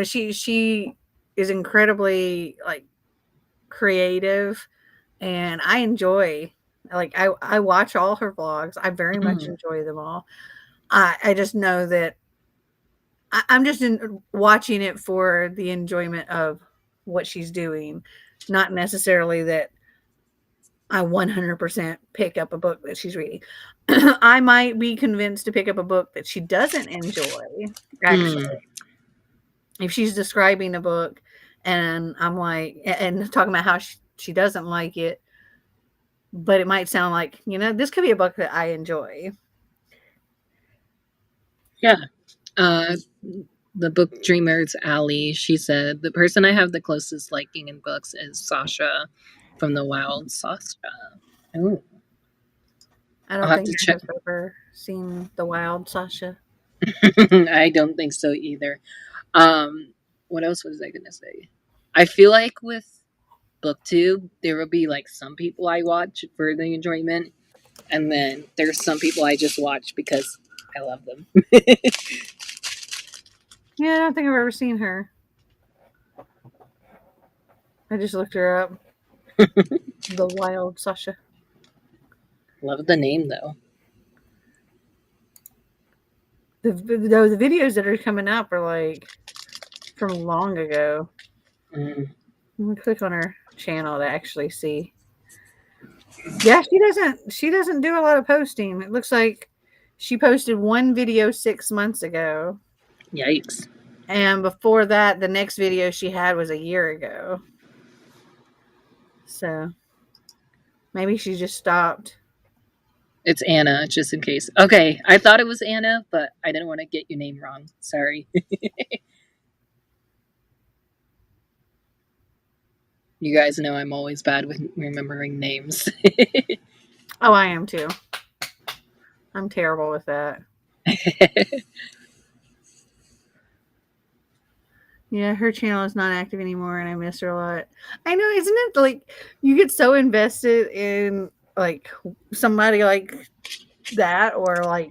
she is incredibly like creative, and I enjoy, like, I watch all her vlogs. I very much Mm. enjoy them all. I just know that I'm just watching it for the enjoyment of what she's doing, not necessarily that I 100% pick up a book that she's reading. I might be convinced to pick up a book that she doesn't enjoy, actually. Mm. If she's describing a book and I'm like, and talking about how she doesn't like it, but it might sound like, this could be a book that I enjoy. Yeah. Uh, the book Dreamer's Alley, she said, the person I have the closest liking in books is Sasha from the Wild Sasha. Ooh, I I'll don't have think to I check. have ever seen The Wild Sasha. I don't think so either. What else was I gonna say? I feel like with BookTube, there will be like some people I watch for the enjoyment, and then there's some people I just watch because I love them. Yeah, I don't think I've ever seen her. I just looked her up. The Wild Sasha. Love the name though. the videos that are coming up are like from long ago. Mm. Let me click on her channel to actually see. Yeah, she doesn't do a lot of posting. It looks like she posted one video 6 months ago. Yikes. And before that, the next video she had was a year ago. So maybe she just stopped. It's Anna, just in case. Okay, I thought it was Anna, but I didn't want to get your name wrong. Sorry. You guys know I'm always bad with remembering names. Oh, I am too. I'm terrible with that. Yeah, her channel is not active anymore, and I miss her a lot. I know, isn't it like you get so invested in like somebody like that, or like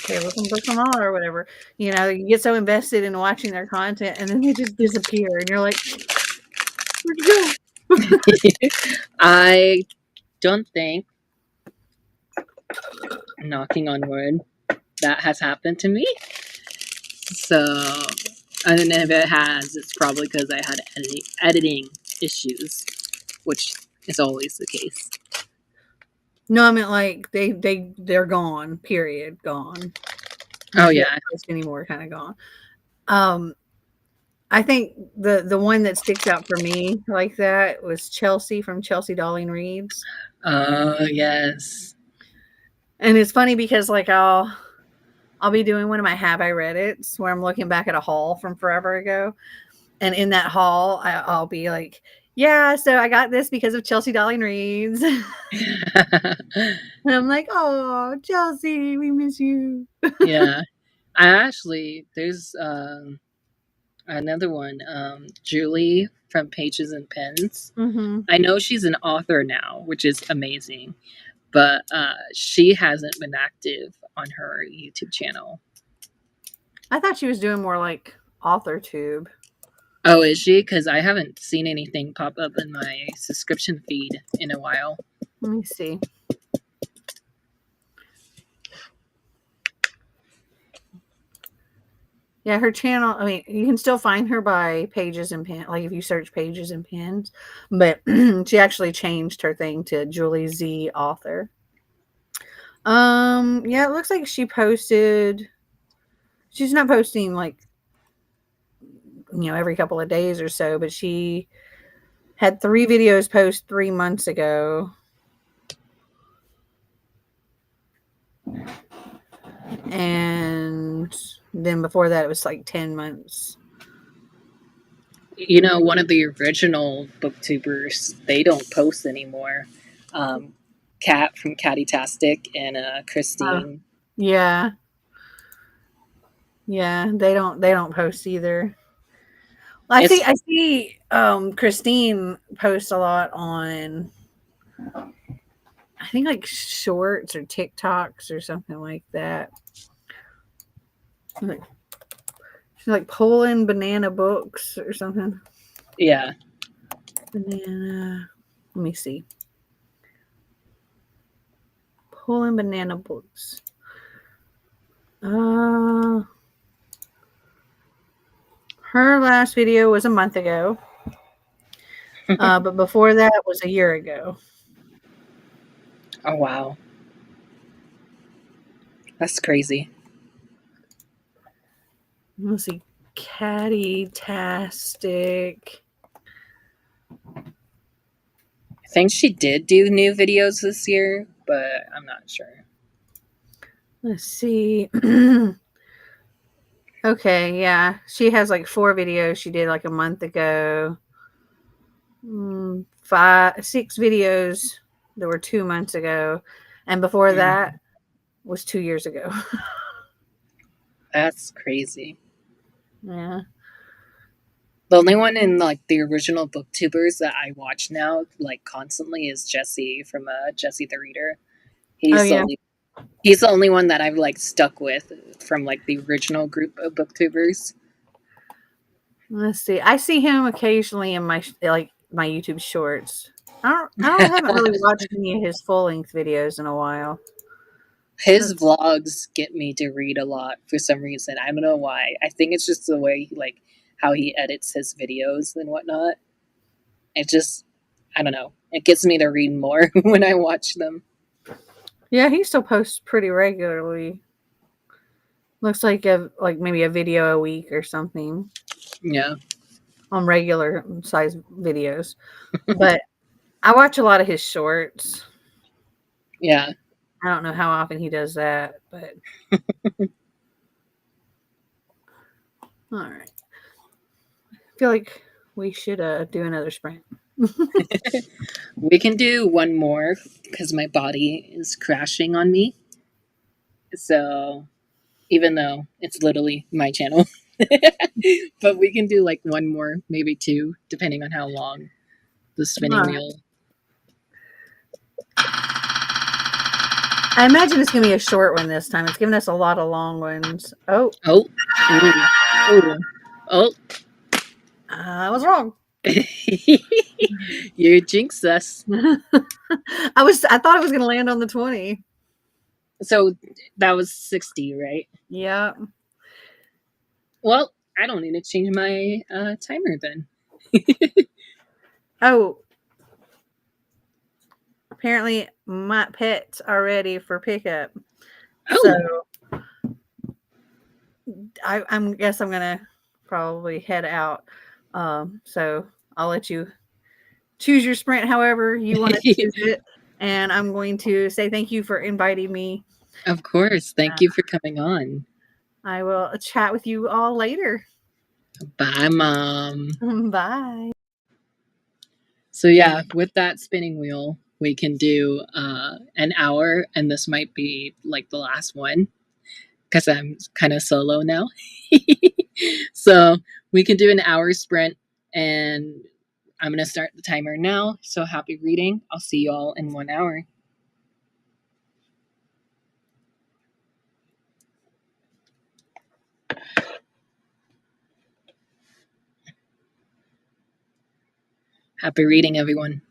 Taylor from Brooklyn or whatever? You know, you get so invested in watching their content, and then they just disappear, and you're like, "Where'd you go?" I don't think, knocking on wood, that has happened to me. So, and if it has, it's probably because I had editing issues, which is always the case. No, I meant like they're gone. Period. Gone. Oh Like, yeah. post anymore. Kind of gone. I think the one that sticks out for me like that was Chelsea from Chelsea Darling Reads. Oh yes. And it's funny because like I'll be doing one of my Have I Read It's where I'm looking back at a haul from forever ago, and in that haul I'll be like, yeah, so I got this because of Chelsea Darling Reads. And I'm like, oh, Chelsea, we miss you. Yeah. I actually, there's another one, Julie from Pages and Pens. Mm-hmm. I know she's an author now, which is amazing, but she hasn't been active on her YouTube channel. I thought she was doing more like AuthorTube. Oh, is she? Because I haven't seen anything pop up in my subscription feed in a while. Let me see. Yeah, her channel, I mean, you can still find her by Pages and Pens, like if you search Pages and Pens, but she actually changed her thing to Julie Z Author. Yeah, it looks like she's not posting like, every couple of days or so, but she had 3 videos post 3 months ago. And then before that, it was like 10 months. You know, one of the original booktubers, they don't post anymore. Kat from Cattytastic and Christine. Yeah. Yeah, they don't post either. I see Christine posts a lot on, I think, like shorts or TikToks or something like that. She's like pulling banana books or something. Yeah. Banana. Let me see. Pulling banana books. Her last video was a month ago. But before that was a year ago. Oh wow. That's crazy. Let's see. Cattytastic. I think she did do new videos this year, but I'm not sure. Let's see. Okay, yeah. She has like 4 videos she did like a month ago. 6 videos that were 2 months ago. And before that was 2 years ago. That's crazy. Yeah. The only one in like the original booktubers that I watch now, like constantly, is Jesse from Jesse the Reader. He's the only one that I've like stuck with from like the original group of booktubers. Let's see. I see him occasionally in my YouTube shorts. I haven't really watched any of his full length videos in a while. His That's vlogs get me to read a lot for some reason. I don't know why. I think it's just the way like how he edits his videos and whatnot. It just I don't know. It gets me to read more when I watch them. yeah, he still posts pretty regularly. Looks like maybe a video a week or something Yeah. on regular size videos. But I watch a lot of his shorts. Yeah. I don't know how often he does that, but all right. I feel like we should do another sprint. We can do one more because my body is crashing on me. So even though it's literally my channel, but we can do like one more, maybe two, depending on how long the All spinning right. wheel. I imagine it's gonna be a short one this time. It's giving us a lot of long ones. Oh, Oh, ooh, ooh, oh. I was wrong. You jinxed us. I thought I was gonna land on the 20. So that was 60, right? Yeah. Well, I don't need to change my timer then. Oh, apparently my pets are ready for pickup. So Oh, I'm guess I'm gonna probably head out. So I'll let you choose your sprint however you want to choose it. And I'm going to say thank you for inviting me. of course. Thank you for coming on. I will chat with you all later. Bye, Mom. Bye. So, yeah, with that spinning wheel, we can do an hour, and this might be like the last one because I'm kind of solo now. So, we can do an hour sprint, and I'm going to start the timer now. So, happy reading. I'll see you all in 1 hour. Happy reading, everyone.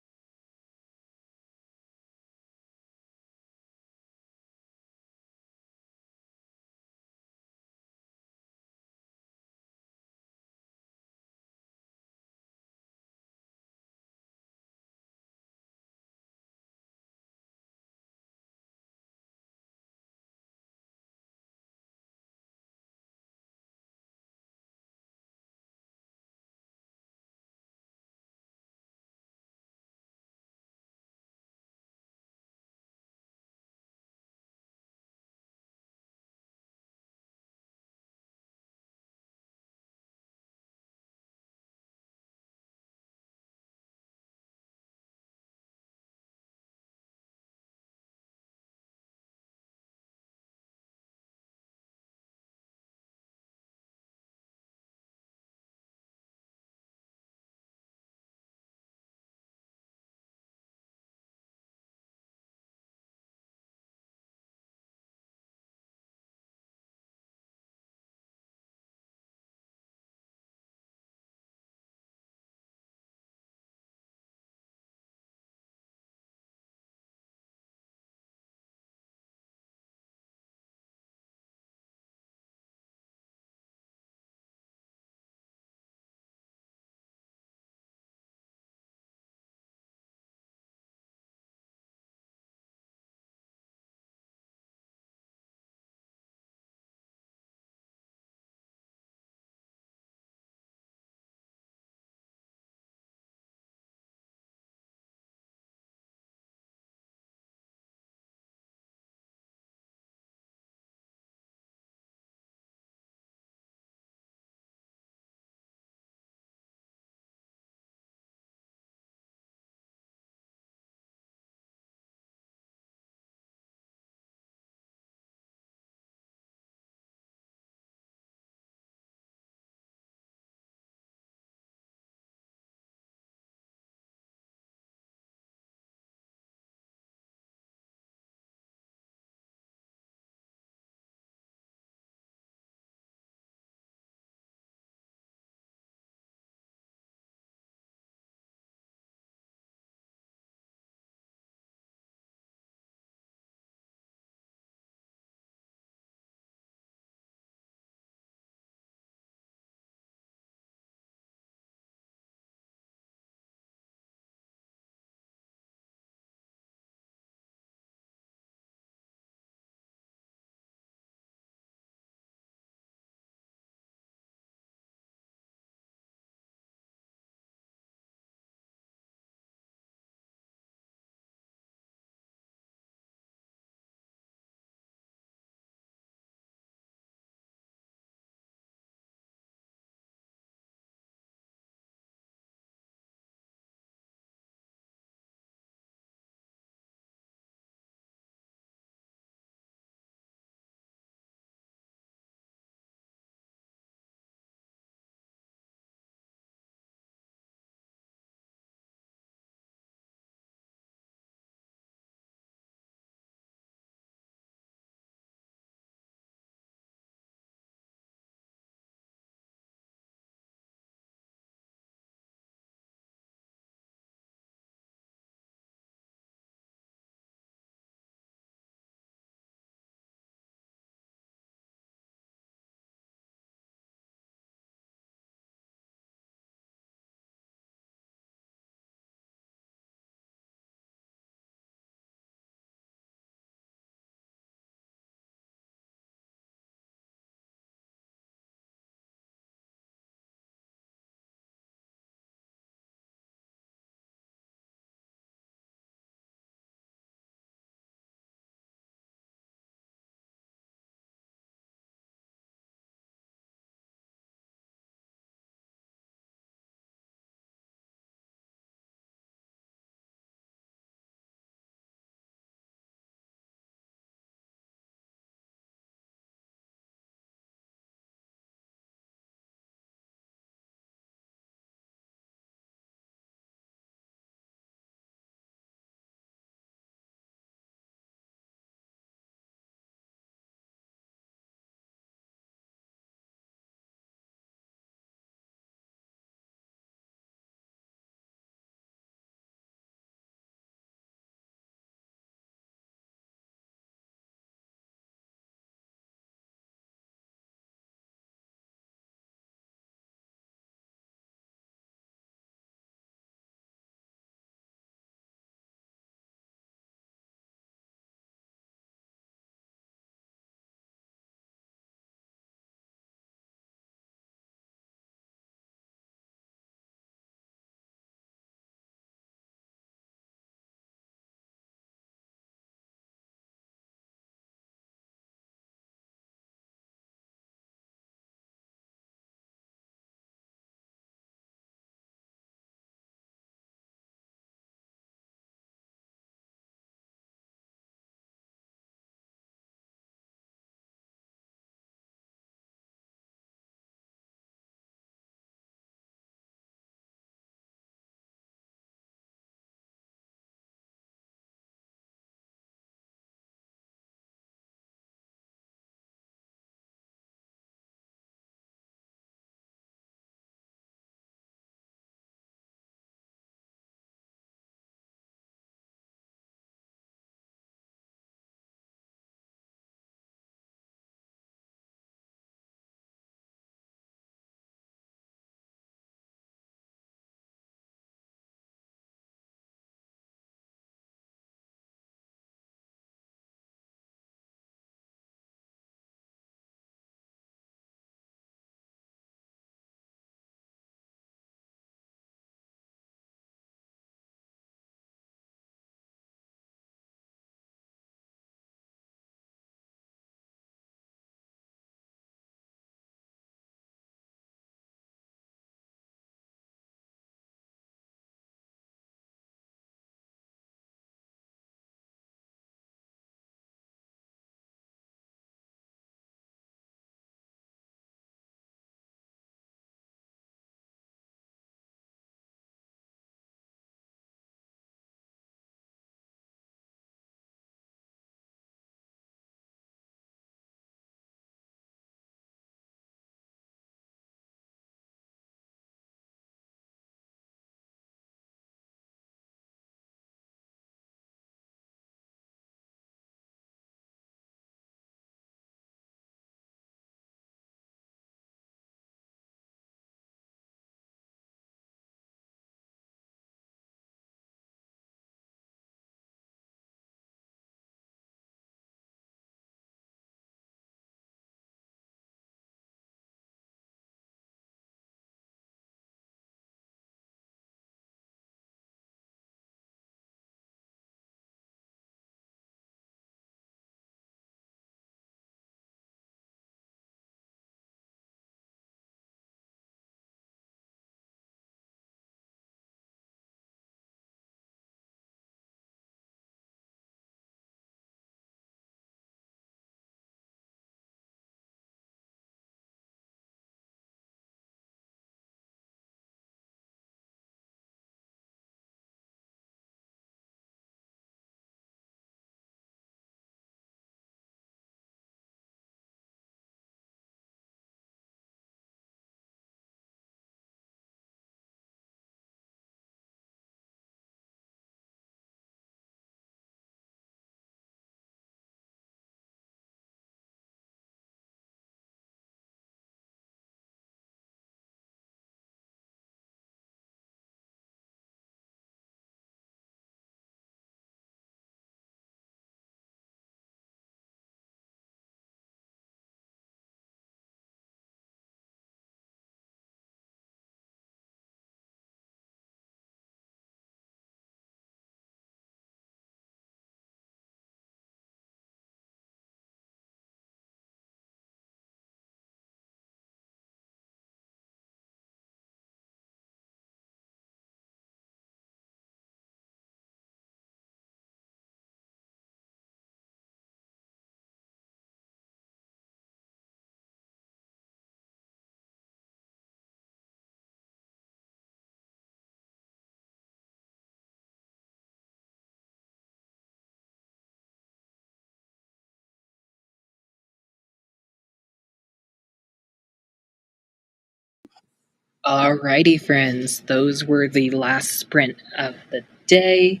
Alrighty, friends, those were the last sprint of the day.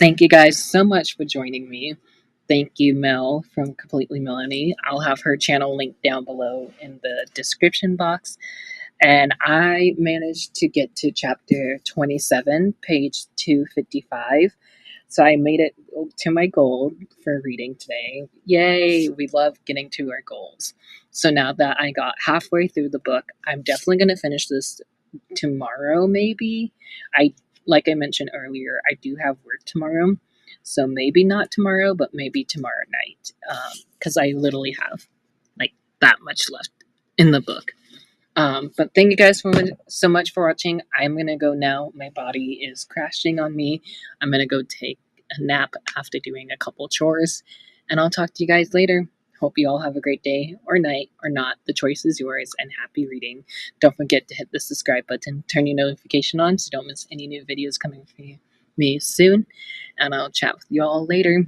Thank you guys so much for joining me. Thank you, Mel from Completely Melanie. I'll have her channel linked down below in the description box. And I managed to get to chapter 27, page 255. So I made it to my goal for reading today. Yay, we love getting to our goals. So now that I got halfway through the book, I'm definitely going to finish this tomorrow, maybe. Like I mentioned earlier, I do have work tomorrow. So maybe not tomorrow, but maybe tomorrow night. Because I literally have like that much left in the book. But thank you guys so much for watching. I'm gonna go now. My body is crashing on me. I'm gonna go take a nap after doing a couple chores, and I'll talk to you guys later. Hope you all have a great day or night or not. The choice is yours, and happy reading. Don't forget to hit the subscribe button, turn your notification on so you don't miss any new videos coming from me soon, and I'll chat with you all later.